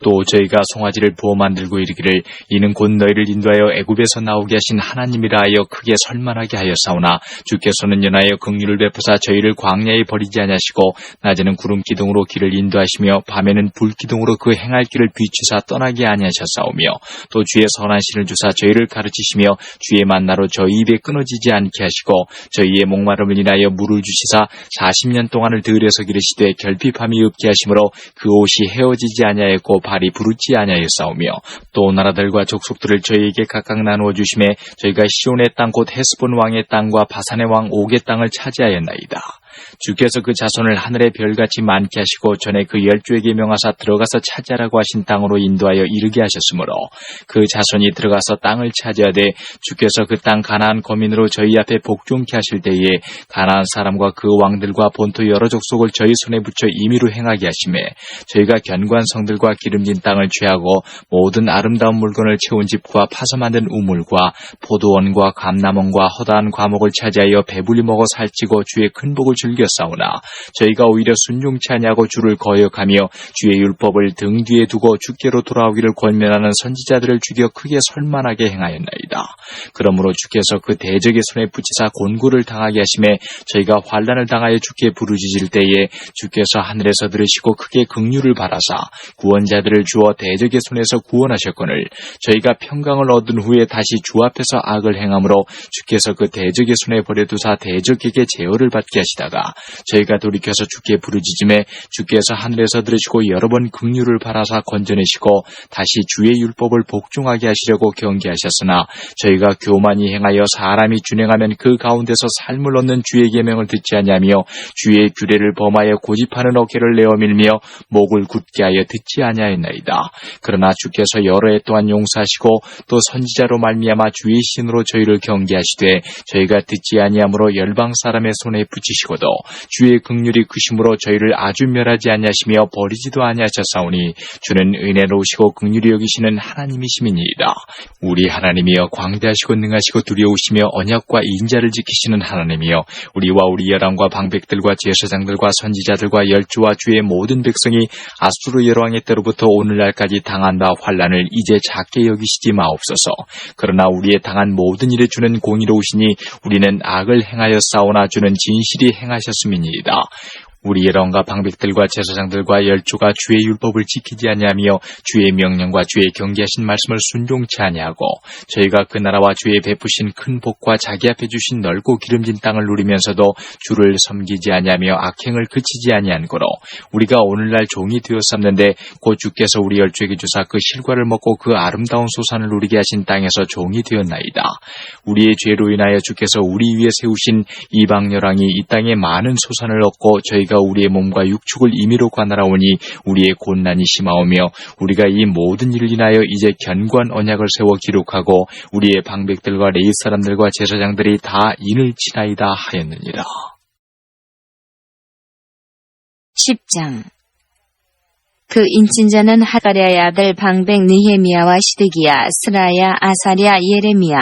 또 저희가 송아지를 부어 만들고 이르기를 이는 곧 너희를 인도하여 애굽에서 나오게 하신 하나님이라 하여 크게 설만하게 하였사오나 주께서는 연하여 긍휼을 베푸사 저희를 광야에 버리지 아니하시고 낮에는 구름 기둥으로 길을 인도하시며 밤에는 불 기둥으로 그 행할 길을 비추사 떠나게 아니하셨사오며 또 주의 선한 신을 주사 저희를 가르치시며 주의 만나로 저희 입에 끊어지지 않게 하시고 저희의 목마름을 인하여 물을 주시사 40년 동안을 들에서 기르시되 결핍함이 없게 하심으로 그 옷이 헤어지지 아니하였고 발이 부르지 아니하였사오며 또 나라들과 족속들을 저희에게 각각 나누어 주심에 저희가 시온의 땅 곧 헤스본 왕의 땅과 바산의 왕 옥의 땅을 차지하였나이다. 주께서 그 자손을 하늘의 별같이 많게 하시고 전에 그 열조에게 명하사 들어가서 차지하라고 하신 땅으로 인도하여 이르게 하셨으므로 그 자손이 들어가서 땅을 차지하되 주께서 그 땅 가나안 거민으로 저희 앞에 복종케 하실 때에 가나안 사람과 그 왕들과 본토 여러 족속을 저희 손에 붙여 임의로 행하게 하시매 저희가 견고한 성들과 기름진 땅을 취하고 모든 아름다운 물건을 채운 집과 파서 만든 우물과 포도원과 감람원과 허다한 과목을 차지하여 배불리 먹어 살찌고 주의 큰 복을 즐겼사오나 저희가 오히려 순종치 아니하고 주를 거역하며 주의 율법을 등 뒤에 두고 주께로 돌아오기를 권면하는 선지자들을 죽여 크게 설만하게 행하였나이다. 그러므로 주께서 그 대적의 손에 붙이사 곤고를 당하게 하심에 저희가 환난을 당하여 주께 부르짖을 때에 주께서 하늘에서 들으시고 크게 긍휼을 바라사 구원자들을 주어 대적의 손에서 구원하셨거늘 저희가 평강을 얻은 후에 다시 주 앞에서 악을 행함으로 주께서 그 대적의 손에 버려두사 대적에게 제어를 받게 하시다가 저희가 돌이켜서 주께 부르짖음에 주께서 하늘에서 들으시고 여러 번 긍휼을 바라사 건져내시고 다시 주의 율법을 복종하게 하시려고 경계하셨으나 저희가 교만히 행하여 사람이 준행하면 그 가운데서 삶을 얻는 주의 계명을 듣지 아니하며 주의 규례를 범하여 고집하는 어깨를 내어밀며 목을 굳게 하여 듣지 아니하였나이다. 그러나 주께서 여러 해 동안 용서하시고 또 선지자로 말미암아 주의 신으로 저희를 경계하시되 저희가 듣지 아니하므로 열방 사람의 손에 붙이시고도 주의 긍휼이 크심으로 저희를 아주 멸하지 아니하시며 버리지도 아니하셨사오니 주는 은혜로우시고 긍휼히 여기시는 하나님이심이니이다. 우리 하나님이여 광대하시고 능하시고 두려우시며 언약과 인자를 지키시는 하나님이여 우리와 우리 열왕과 방백들과 제사장들과 선지자들과 열조와 주의 모든 백성이 아수르 열왕의 때로부터 오늘날까지 당한 바 환난을 이제 작게 여기시지 마옵소서. 그러나 우리의 당한 모든 일에 주는 공의로우시니 우리는 악을 행하여 싸우나 주는 진실이 행하셨음이니이다. 우리 열왕과 방백들과 제사장들과 열조가 주의 율법을 지키지 아니하며 주의 명령과 주의 경계하신 말씀을 순종치 아니하고 저희가 그 나라와 주의 베푸신 큰 복과 자기 앞에 주신 넓고 기름진 땅을 누리면서도 주를 섬기지 아니하며 악행을 그치지 아니한 거로 우리가 오늘날 종이 되었삼는데 곧 주께서 우리 열조에게 주사 그 실과를 먹고 그 아름다운 소산을 누리게 하신 땅에서 종이 되었나이다. 우리의 죄로 인하여 주께서 우리 위에 세우신 이방 열왕이 이 땅에 많은 소산을 얻고 저희가 우리의 몸과 육축을 임의로 관할하오니 우리의 곤난이 심하오며 우리가 이 모든 일을 인하여 이제 견고한 언약을 세워 기록하고 우리의 방백들과 레위 사람들과 제사장들이 다 인을 치나이다 하였느니라. 10장. 그 인친자는 하가랴의 아들 방백 느헤미야와 시드기야, 스라야, 아사랴, 예레미야,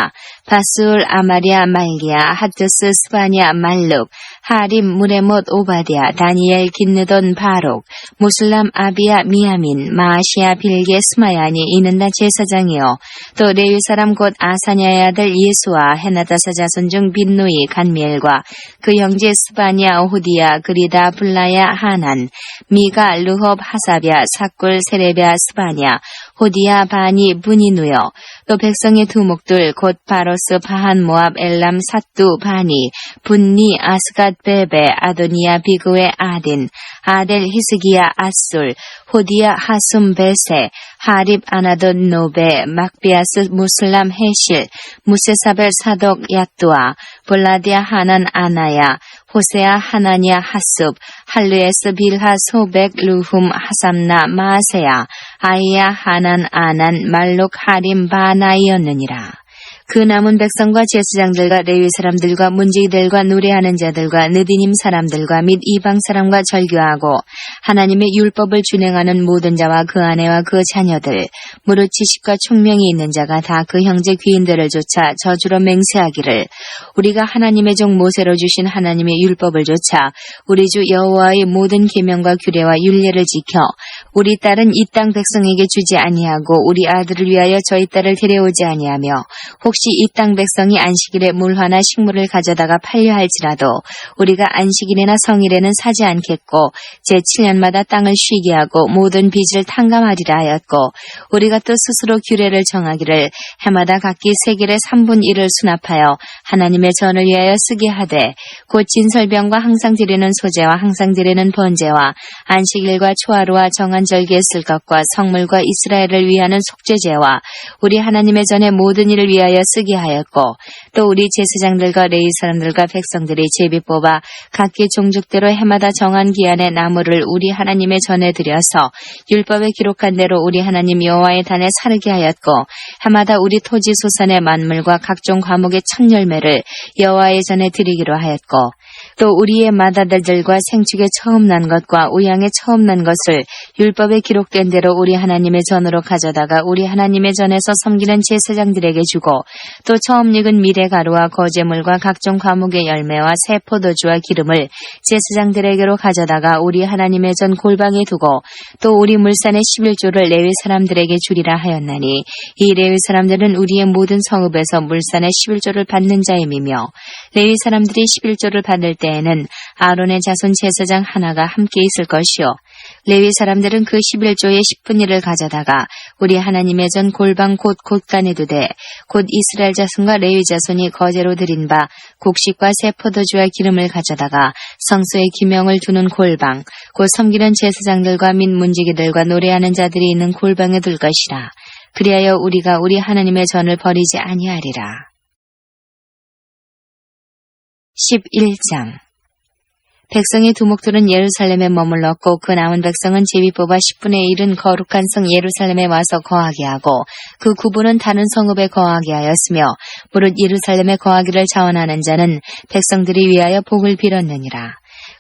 바술, 아마리아, 말기야, 하투스, 스바냐, 말룩, 하림, 무레못, 오바디아, 다니엘, 긴느돈, 바록, 무슬람, 아비야, 미야민, 마아시아, 빌게, 스마야니 이는 다 제사장이요. 또 레위 사람 곧 아사냐의 아들 예수와 헤나다사 자손 중 빈누이, 간미엘과 그 형제 스바냐, 오후디야, 그리다, 블라야, 하난, 미가, 루홉, 하사비아, 사꿀, 세레비아, 스바냐, 호디야, 바니, 분이누여. 또 백성의 두목들 곧 바로스, 바한, 모압, 엘람, 사뚜, 바니, 분니, 아스갓, 베베, 아도니아, 비그웨, 아딘, 아델, 히스기야, 아술, 호디야, 하숨, 베세, 하립, 아나돈, 노베, 막비아스, 무슬람, 헤실, 무세사벨, 사독, 야뚜아, 볼라디아, 하난, 아나야, 호세아, 하나냐, 하숲, 할르에스, 빌하, 소백, 루훔, 하삼나, 마세야, 아이야, 하난, 아난, 말록, 하림, 바나이었느니라. 그 남은 백성과 제사장들과 레위 사람들과 문지기들과 노래하는 자들과 느디님 사람들과 및 이방 사람과 절교하고 하나님의 율법을 준행하는 모든 자와 그 아내와 그 자녀들 무릇 지식과 총명이 있는 자가 다 그 형제 귀인들을 쫓아 저주로 맹세하기를 우리가 하나님의 종 모세로 주신 하나님의 율법을 쫓아 우리 주 여호와의 모든 계명과 규례와 율례를 지켜 우리 딸은 이 땅 백성에게 주지 아니하고 우리 아들을 위하여 저희 딸을 데려오지 아니하며 혹시 이 땅 백성이 안식일에 물화나 식물을 가져다가 팔려 할지라도 우리가 안식일이나 성일에는 사지 않겠고 제7년마다 땅을 쉬게 하고 모든 빚을 탕감하리라 하였고 우리가 또 스스로 규례를 정하기를 해마다 각기 세겔의 3분 1을 수납하여 하나님의 전을 위하여 쓰게 하되 곧 진설병과 항상 드리는 소제와 항상 드리는 번제와 안식일과 초하루와 정한 절기에 쓸 것과 성물과 이스라엘을 위하는 속죄제와 우리 하나님의 전의 모든 일을 위하여 쓰게 하였고 또 우리 제사장들과 레위 사람들과 백성들이 제비 뽑아 각기 종족대로 해마다 정한 기한에 나무를 우리 하나님의 전에 들여서 율법에 기록한 대로 우리 하나님 여호와의 단에 사르게 하였고 해마다 우리 토지 소산의 만물과 각종 과목의 첫 열매를 여호와의 전에 드리기로 하였고 또 우리의 맏아들들과 생축에 처음 난 것과 우양에 처음 난 것을 율법에 기록된 대로 우리 하나님의 전으로 가져다가 우리 하나님의 전에서 섬기는 제사장들에게 주고 또 처음 익은 미래 가루와 거제물과 각종 과목의 열매와 새 포도주와 기름을 제사장들에게로 가져다가 우리 하나님의 전 골방에 두고 또 우리 물산의 11조를 레위 사람들에게 주리라 하였나니 이 레위 사람들은 우리의 모든 성읍에서 물산의 11조를 받는 자임이며 레위 사람들이 11조를 받을 때에는 아론의 자손 제사장 하나가 함께 있을 것이요 레위 사람들은 그 11조의 10분 1을 가져다가 우리 하나님의 전 골방 곧 곳간에 두되 곧 이스라엘 자손과 레위 자손이 거제로 드린 바 곡식과 새 포도주와 기름을 가져다가 성소의 기명을 두는 골방 곧 섬기는 제사장들과 및 문지기들과 노래하는 자들이 있는 골방에 둘 것이라. 그리하여 우리가 우리 하나님의 전을 버리지 아니하리라. 11장 백성의 두목들은 예루살렘에 머물렀고 그 남은 백성은 제비 뽑아 10분의 1은 거룩한 성 예루살렘에 와서 거하게 하고 그 9분은 다른 성읍에 거하게 하였으며 무릇 예루살렘에 거하기를 자원하는 자는 백성들이 위하여 복을 빌었느니라.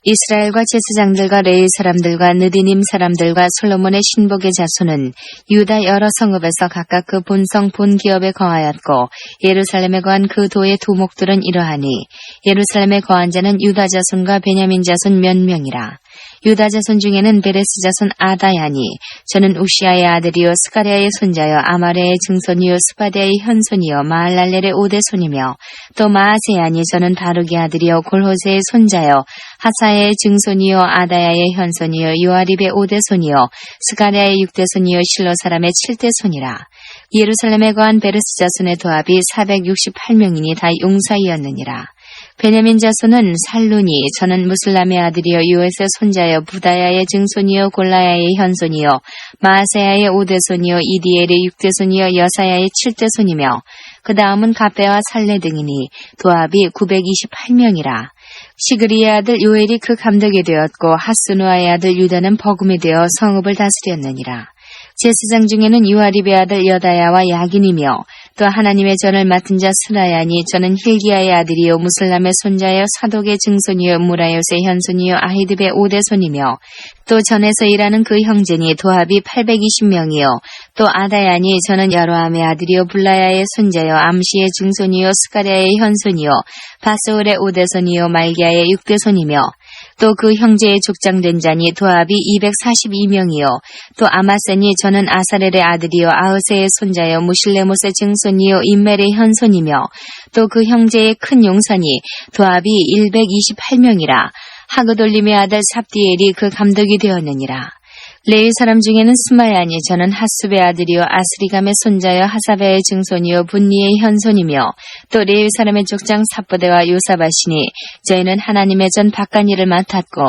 이스라엘과 제사장들과 레위 사람들과 느디님 사람들과 솔로몬의 신복의 자손은 유다 여러 성읍에서 각각 그 본성 본기업에 거하였고 예루살렘에 거한 그 도의 두목들은 이러하니 예루살렘에 거한 자는 유다 자손과 베냐민 자손 몇 명이라. 유다 자손 중에는 베레스 자손 아다야니 저는 우시아의 아들이요 스가랴의 손자요 아마레의 증손이요 스바데의 현손이요 마할랄렐의 오대손이며 또 마아세야니 저는 바룩의 아들이요 골호세의 손자요 하사의 증손이요 아다야의 현손이요 요아립의 오대손이요 스가랴의 육대손이요 실로 사람의 칠대손이라. 예루살렘에 거한 베레스 자손의 도합이 468명이니 다 용사이었느니라. 베냐민 자손은 살루니 저는 무슬람의 아들이요 요에스의 손자요 부다야의 증손이요 골라야의 현손이요 마아세야의 오대손이요 이디엘의 육대손이요 여사야의 칠대손이며 그 다음은 가베와 살레 등이니 도합이 928명이라. 시그리의 아들 요엘이 그 감독이 되었고 하스누아의 아들 유다는 버금이 되어 성읍을 다스렸느니라. 제사장 중에는 유아립의 아들 여다야와 야긴이며 또 하나님의 전을 맡은 자 스라야니 저는 힐기야의 아들이요 무슬람의 손자여 사독의 증손이요 무라요스의 현손이요 아히드의 5대손이며 또 전에서 일하는 그 형제니 도합이 820명이요 또 아다야니 저는 여로함의 아들이요 블라야의 손자요 암시의 증손이요 스가랴의 현손이요 바스올의 5대손이요 말기야의 6대손이며 또 그 형제의 족장된 자니 도합이 242명이요 또 아마세니 저는 아사렐의 아들이요 아흐세의 손자요 무실레못의 증손이요 임멜의 현손이며 또 그 형제의 큰 용선이 도합이 128명이라 하그돌림의 아들 삽디엘이 그 감독이 되었느니라. 레위 사람 중에는 스마야니 저는 핫숲의 아들이요 아스리감의 손자요 하사베의 증손이요 분니의 현손이며 또 레위 사람의 족장 삽보대와 요사바시니 저희는 하나님의 전 바깥일을 맡았고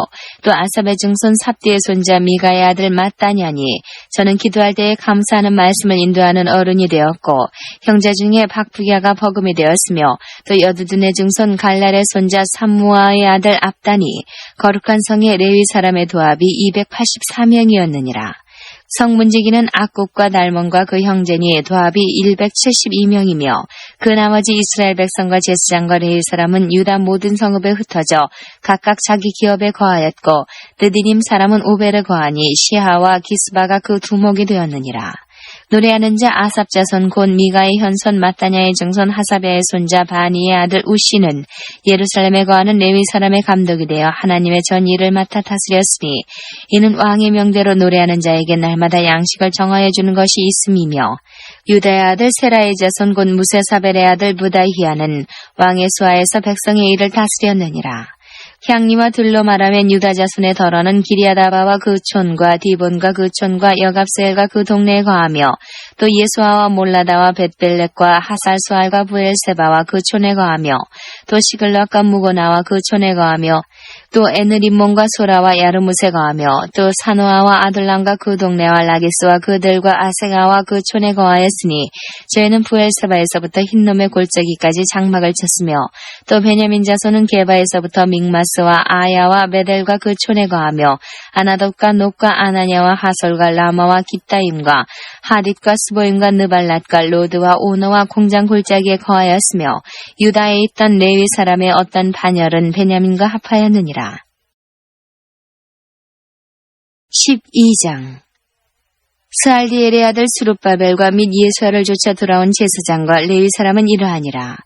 또 아삽의 증손 삽디의 손자 미가의 아들 마따냐니 저는 기도할 때에 감사하는 말씀을 인도하는 어른이 되었고 형제 중에 박부기아가 버금이 되었으며 또 여두둔의 증손 갈랄의 손자 삼무아의 아들 압다니 거룩한 성의 레위 사람의 도합이 284명이었느니라. 성문지기는 악국과 달몬과 그 형제니 도합이 172명이며 그 나머지 이스라엘 백성과 제사장과 레위 사람은 유다 모든 성읍에 흩어져 각각 자기 기업에 거하였고 느디님 사람은 오벨에 거하니 시하와 기스바가 그 두목이 되었느니라. 노래하는 자 아삽 자손 곧 미가의 현손 마따냐의 증손 하사베의 손자 바니의 아들 우시는 예루살렘에 거하는 레위 사람의 감독이 되어 하나님의 전 일을 맡아 다스렸으니 이는 왕의 명대로 노래하는 자에게 날마다 양식을 정하여 주는 것이 있음이며 유다의 아들 세라의 자손 곧 무세사벨의 아들 부다히아는 왕의 수하에서 백성의 일을 다스렸느니라. 향리와 들로 말하면 유다 자손의 덜어는 기리아다바와 그 촌과 디본과 그 촌과 여갑셀과 그 동네에 거하며 또 예수아와 몰라다와 벳벨렉과 하살수알과 부엘세바와 그 촌에 거하며 또 시글락과 무고나와 그 촌에 거하며 또 에느림몬과 소라와 야르무세 거하며 또 사노아와 아들람과 그 동네와 라기스와 그들과 아세가와 그 촌에 거하였으니 저희는 부엘세바에서부터 흰놈의 골짜기까지 장막을 쳤으며 또 베냐민 자손은 게바에서부터 믹마스와 아야와 베델과 그 촌에 거하며 아나돗과 녹과 아나냐와 하솔과 라마와 깁다임과 하딧과 스보임과 느발랏과 로드와 오노와 공장 골짜기에 거하였으며 유다에 있던 레위 사람의 어떤 반열은 베냐민과 합하였느니라. 12장 스알디엘의 아들 수룹바벨과 및 예수아를 쫓아 돌아온 제사장과 레위 사람은 이러하니라.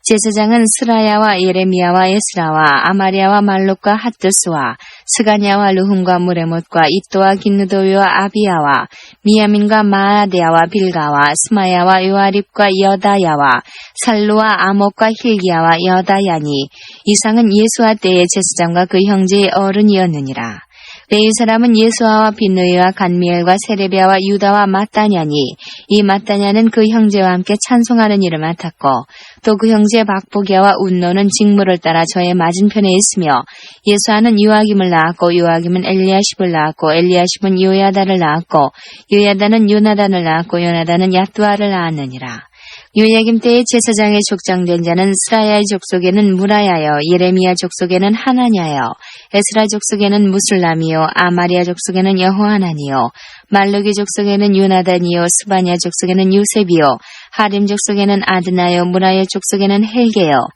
제사장은 스라야와 예레미야와 에스라와 아마리아와 말록과 핫두스와 스가냐와 르훔과 무레못과 이또와 긴느도위와 아비야와 미야민과 마아데야와 빌가와 스마야와 요아립과 여다야와 살루와 아목과 힐기야와 여다야니 이상은 예수아 때의 제사장과 그 형제의 어른이었느니라. 레위 사람은 예수아와 빈느이와 간미엘과 세레비아와 유다와 마따냐니 이 마따냐는 그 형제와 함께 찬송하는 일을 맡았고 또 그 형제 박보기아와 운노는 직무를 따라 저의 맞은편에 있으며 예수아는 요아김을 낳았고 요아김은 엘리야십을 낳았고 엘리야십은 요야다를 낳았고 요야다는 요나단을 낳았고 요나단은 야뚜아를 낳았느니라. 요야김 때의 제사장의 족장된 자는 스라야의 족속에는 무라야여 예레미야 족속에는 하나냐여 에스라 족속에는 무슬람이요 아마리아 족속에는 여호하나니요 말루기 족속에는 요나단이요 스바냐 족속에는 요셉이요 하림 족속에는 아드나요 무라야 족속에는 헬게요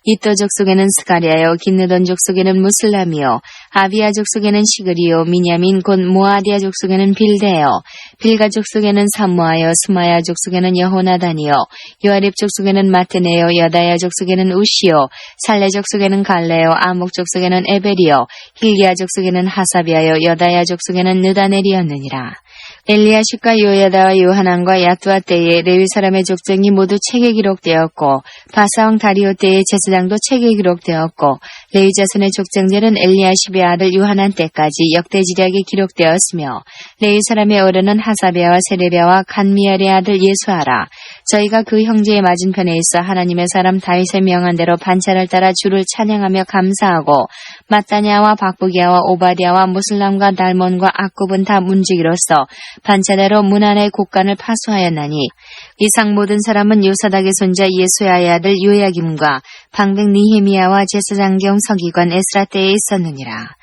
이또 족속에는 스가랴요 긴느돈 족속에는 무슬람이요 아비야 족속에는 시그리요 미냐민 곧 모아디아 족속에는 빌데요 빌가 족속에는 삼모아요 스마야 족속에는 여호나단이요 요아립 족속에는 마테네요 여다야 족속에는 우시요 살레 족속에는 갈레요 아목 족속에는 에벨이요 힐기야 족속에는 하사비아요 여다야 족속에는 느다넬이었느니라. 엘리야십과 요야다와 요하난과 야뚜아 때에 레위 사람의 족장이 모두 책에 기록되었고 바사왕 다리오 때의 제사장도 책에 기록되었고 레위 자손의 족장들은 엘리야십의 아들 요하난 때까지 역대지략에 기록되었으며 레위 사람의 어른은 하사비아와 세레비아와 간미엘의 아들 예수아라. 저희가 그 형제의 맞은편에 있어 하나님의 사람 다윗의 명한 대로 반차를 따라 주를 찬양하며 감사하고 마따냐와 박부기야와 오바디아와 무슬람과 달몬과 악굽은 다 문지기로서 반차대로 문 안의 곡간을 파수하였나니 이상 모든 사람은 요사닥의 손자 예수야의 아들 요야김과 방백 니헤미야와 제사장경 서기관 에스라 때에 있었느니라.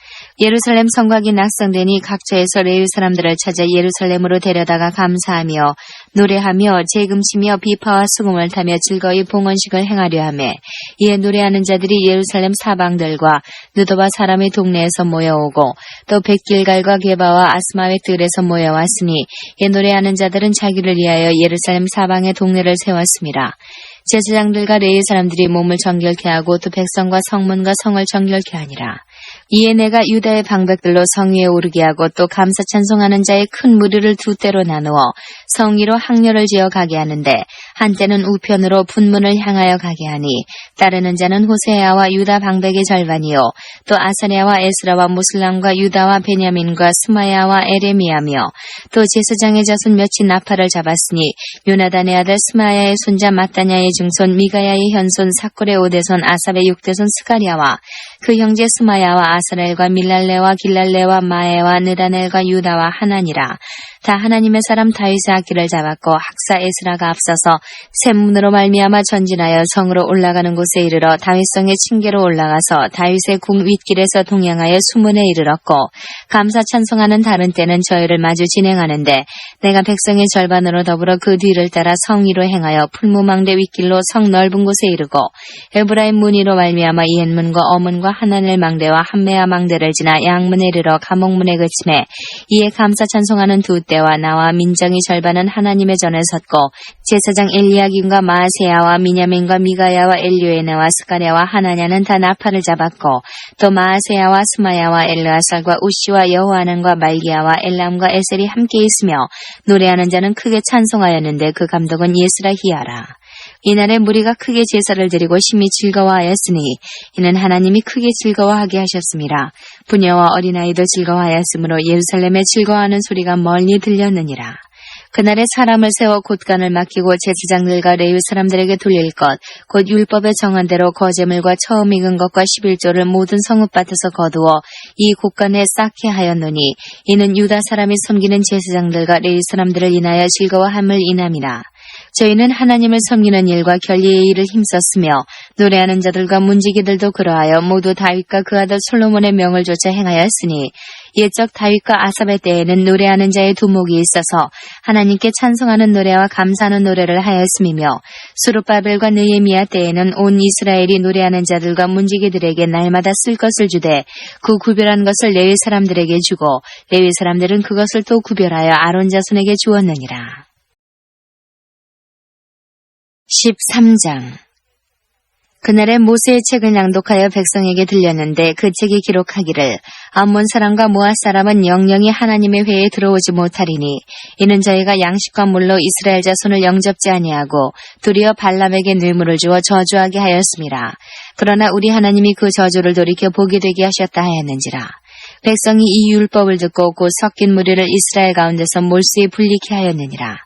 예루살렘 성곽이 낙성되니 각처에서 레위 사람들을 찾아 예루살렘으로 데려다가 감사하며 노래하며 재금치며 비파와 수금을 타며 즐거이 봉헌식을 행하려 하며 이에 노래하는 자들이 예루살렘 사방들과 느도바 사람의 동네에서 모여오고 또 벳길갈과 게바와 아스마의 들에서 모여왔으니 이 노래하는 자들은 자기를 위하여 예루살렘 사방의 동네를 세웠습니다. 제사장들과 레위 사람들이 몸을 정결케 하고 또 백성과 성문과 성을 정결케 하니라. 이에 내가 유다의 방백들로 성 위에 오르게 하고 또 감사 찬송하는 자의 큰 무리를 두 때로 나누어 성 위로 항렬을 지어 가게 하는데 한때는 우편으로 분문을 향하여 가게 하니 따르는 자는 호세아와 유다 방백의 절반이요 또 아사랴와 에스라와 무슬람과 유다와 베냐민과 스마야와 에레미야며 또 제사장의 자손 몇이 나팔을 잡았으니 요나단의 아들 스마야의 손자 마따냐의 중손 미가야의 현손 사골의 오대손 아삽의 육대손 스가랴와 그 형제 스마야와 아사렐과 밀랄레와 길랄레와 마에와 느다넬과 유다와 하나니라. 다 하나님의 사람 다윗의 악기를 잡았고 학사 에스라가 앞서서 샘문으로 말미암아 전진하여 성으로 올라가는 곳에 이르러 다윗성의 층계로 올라가서 다윗의 궁 윗길에서 동양하여 수문에 이르렀고 감사 찬송하는 다른 때는 저희를 마주 진행하는데 내가 백성의 절반으로 더불어 그 뒤를 따라 성 위로 행하여 풀무망대 윗길로 성 넓은 곳에 이르고 에브라임 문이로 말미암아 이엔문과 어문과 하나넬 망대와 함메아 망대를 지나 양문에 이르러 감옥문에 그치매 이에 감사 찬송하는 두 때와 나와 민정의 절반은 하나님의 전에 섰고 제사장 엘리야김과 마아세야와 미냐민과 미가야와 엘류에네와 스가랴와 하나냐는 다 나팔을 잡았고 또 마아세야와 스마야와 엘르아살과 우시와 여호하난과 말기야와 엘람과 에셀이 함께 있으며 노래하는 자는 크게 찬송하였는데 그 감독은 예스라히야라. 이날에 무리가 크게 제사를 드리고 심히 즐거워하였으니 이는 하나님이 크게 즐거워하게 하셨습니다. 부녀와 어린아이도 즐거워하였으므로 예루살렘에 즐거워하는 소리가 멀리 들렸느니라. 그날에 사람을 세워 곳간을 맡기고 제사장들과 레위 사람들에게 돌릴 것, 곧 율법에 정한 대로 거제물과 처음 익은 것과 11조를 모든 성읍밭에서 거두어 이 곳간에 쌓게 하였노니 이는 유다 사람이 섬기는 제사장들과 레위 사람들을 인하여 즐거워함을 인함이라. 저희는 하나님을 섬기는 일과 결리의 일을 힘썼으며 노래하는 자들과 문지기들도 그러하여 모두 다윗과 그 아들 솔로몬의 명을 조차 행하였으니 옛적 다윗과 아삽의 때에는 노래하는 자의 두목이 있어서 하나님께 찬송하는 노래와 감사하는 노래를 하였음이며 수룹바벨과 느헤미야 때에는 온 이스라엘이 노래하는 자들과 문지기들에게 날마다 쓸 것을 주되 그 구별한 것을 레위 사람들에게 주고 레위 사람들은 그것을 또 구별하여 아론 자손에게 주었느니라. 13장 그날에 모세의 책을 낭독하여 백성에게 들렸는데 그 책이 기록하기를 암몬 사람과 모압 사람은 영영이 하나님의 회에 들어오지 못하리니 이는 저희가 양식과 물로 이스라엘 자손을 영접지 아니하고 도리어 발람에게 뇌물을 주어 저주하게 하였습니다. 그러나 우리 하나님이 그 저주를 돌이켜 보게 되게 하셨다 하였는지라. 백성이 이 율법을 듣고 곧 섞인 무리를 이스라엘 가운데서 몰수에 불리게 하였느니라.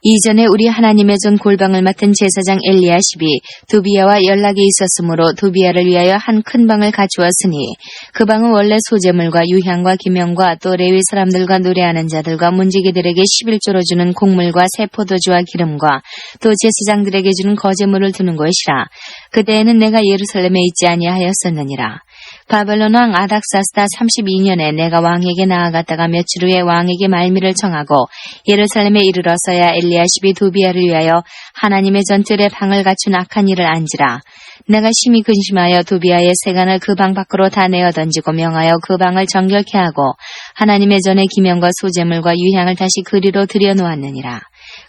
이전에 우리 하나님의 전 골방을 맡은 제사장 엘리야십이 도비야와 연락이 있었으므로 도비야를 위하여 한 큰 방을 갖추었으니 그 방은 원래 소재물과 유향과 기명과 또 레위 사람들과 노래하는 자들과 문지기들에게 11조로 주는 곡물과 새 포도주와 기름과 또 제사장들에게 주는 거제물을 두는 곳이라. 그때에는 내가 예루살렘에 있지 아니하였었느니라. 바벨론 왕 아닥사스다 32년에 내가 왕에게 나아갔다가 며칠 후에 왕에게 말미를 청하고 예루살렘에 이르러서야 엘리야십이 도비야를 위하여 하나님의 전뜰에 방을 갖춘 악한 일을 안지라. 내가 심히 근심하여 도비야의 세간을 그 방 밖으로 다 내어 던지고 명하여 그 방을 정결케 하고 하나님의 전에 기명과 소재물과 유향을 다시 그리로 들여놓았느니라.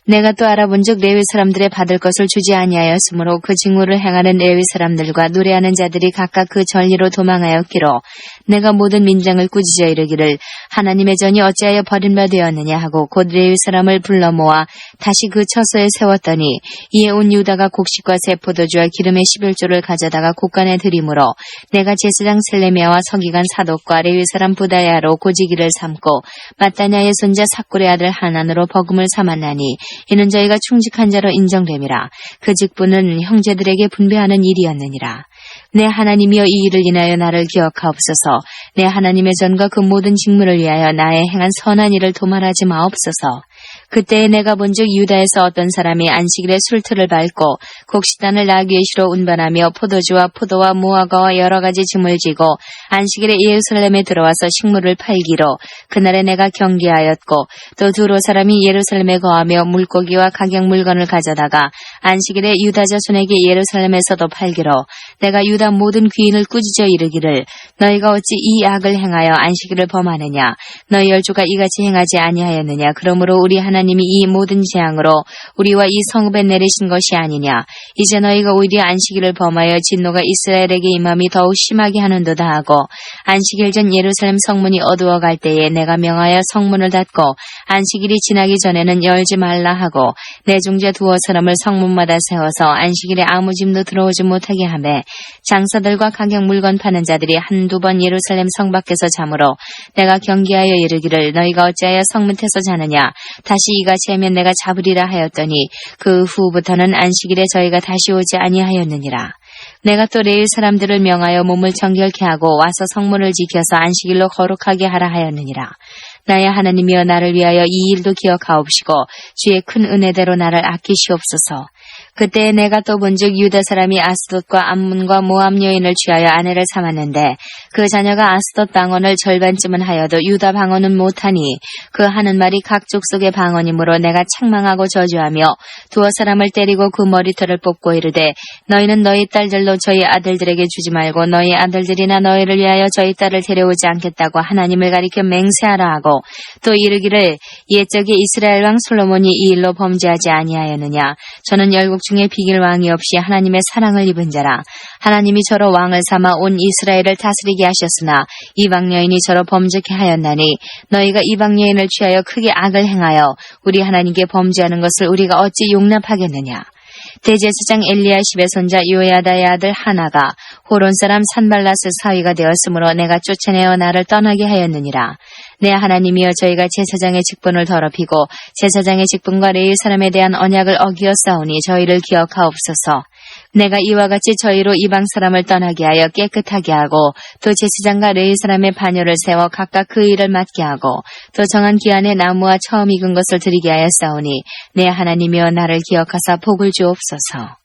내가 또 알아본즉 레위 사람들의 받을 것을 주지 아니하였으므로 그 직무를 행하는 레위 사람들과 노래하는 자들이 각각 그 전리로 도망하였기로 내가 모든 민장을 꾸짖어 이르기를 하나님의 전이 어찌하여 버린 바 되었느냐 하고 곧 레위 사람을 불러 모아 다시 그 처소에 세웠더니 이에 온 유다가 곡식과 새 포도주와 기름의 11조를 가져다가 곳간에 드리므로 내가 제사장 셀레미야와 서기관 사독과 레위 사람 부다야로 고지기를 삼고 마따냐의 손자 삭골의 아들 하난으로 버금을 삼았나니 이는 저희가 충직한 자로 인정됨이라. 그 직분은 형제들에게 분배하는 일이었느니라. 내 하나님이여 이 일을 인하여 나를 기억하옵소서. 내 하나님의 전과 그 모든 직무를 위하여 나의 행한 선한 일을 도말하지 마옵소서. 그때에 내가 본즉 유다에서 어떤 사람이 안식일에 술틀을 밟고 곡식단을 나귀의 시로 운반하며 포도주와 포도와 무화과와 여러 가지 짐을 지고 안식일에 예루살렘에 들어와서 식물을 팔기로 그날에 내가 경계하였고 또 두로 사람이 예루살렘에 거하며 물고기와 각양 물건을 가져다가 안식일에 유다 자손에게 예루살렘에서도 팔기로 내가 유다 모든 귀인을 꾸짖어 이르기를 너희가 어찌 이 악을 행하여 안식일을 범하느냐 너희 열조가 이같이 행하지 아니하였느냐 그러므로 우리 하나님이 이 모든 재앙으로 우리와 이 성읍에 내리신 것이 아니냐 이제 너희가 오히려 안식일을 범하여 진노가 이스라엘에게 임함이 더욱 심하게 하는도다 하고 안식일 전 예루살렘 성문이 어두워갈 때에 내가 명하여 성문을 닫고 안식일이 지나기 전에는 열지 말라 하고 내 중재 두어 사람을 성문마다 세워서 안식일에 아무 짐도 들어오지 못하게 하매 장사들과 가격 물건 파는 자들이 한두 번 예루살렘 성 밖에서 자므로 내가 경계하여 이르기를 너희가 어찌하여 성 밑에서 자느냐 다시 이같이 하면 내가 잡으리라 하였더니 그 후부터는 안식일에 저희가 다시 오지 아니하였느니라. 내가 또 레위 사람들을 명하여 몸을 정결케 하고 와서 성문을 지켜서 안식일로 거룩하게 하라 하였느니라. 나의 하나님이여 나를 위하여 이 일도 기억하옵시고 주의 큰 은혜대로 나를 아끼시옵소서. 그때 내가 또 본즉 유다 사람이 아스돗과 암몬과 모압 여인을 취하여 아내를 삼았는데 그 자녀가 아스돗 방언을 절반쯤은 하여도 유다 방언은 못하니 그 하는 말이 각 족속의 방언이므로 내가 책망하고 저주하며 두어 사람을 때리고 그 머리털을 뽑고 이르되 너희는 너희 딸들로 저희 아들들에게 주지 말고 너희 아들들이나 너희를 위하여 저희 딸을 데려오지 않겠다고 하나님을 가리켜 맹세하라 하고 또 이르기를 옛적에 이스라엘 왕 솔로몬이 이 일로 범죄하지 아니하였느냐 저는 열국 중에 비길 왕이 없이 하나님의 사랑을 입은 자라. 하나님이 저로 왕을 삼아 온 이스라엘을 다스리게 하셨으나 이방 여인이 저로 범죄케 하였나니 너희가 이방 여인을 취하여 크게 악을 행하여 우리 하나님께 범죄하는 것을 우리가 어찌 용납하겠느냐. 대제사장 엘리야십의 손자 요야다의 아들 하나가 호론 사람 산발랏의 사위가 되었으므로 내가 쫓아내어 나를 떠나게 하였느니라. 내 하나님이여 저희가 제사장의 직분을 더럽히고 제사장의 직분과 레위 사람에 대한 언약을 어기었사오니 저희를 기억하옵소서. 내가 이와 같이 저희로 이방 사람을 떠나게 하여 깨끗하게 하고 또 제사장과 레위 사람의 반열을 세워 각각 그 일을 맡게 하고 또 정한 기한에 나무와 처음 익은 것을 드리게 하였사오니 내 하나님이여 나를 기억하사 복을 주옵소서.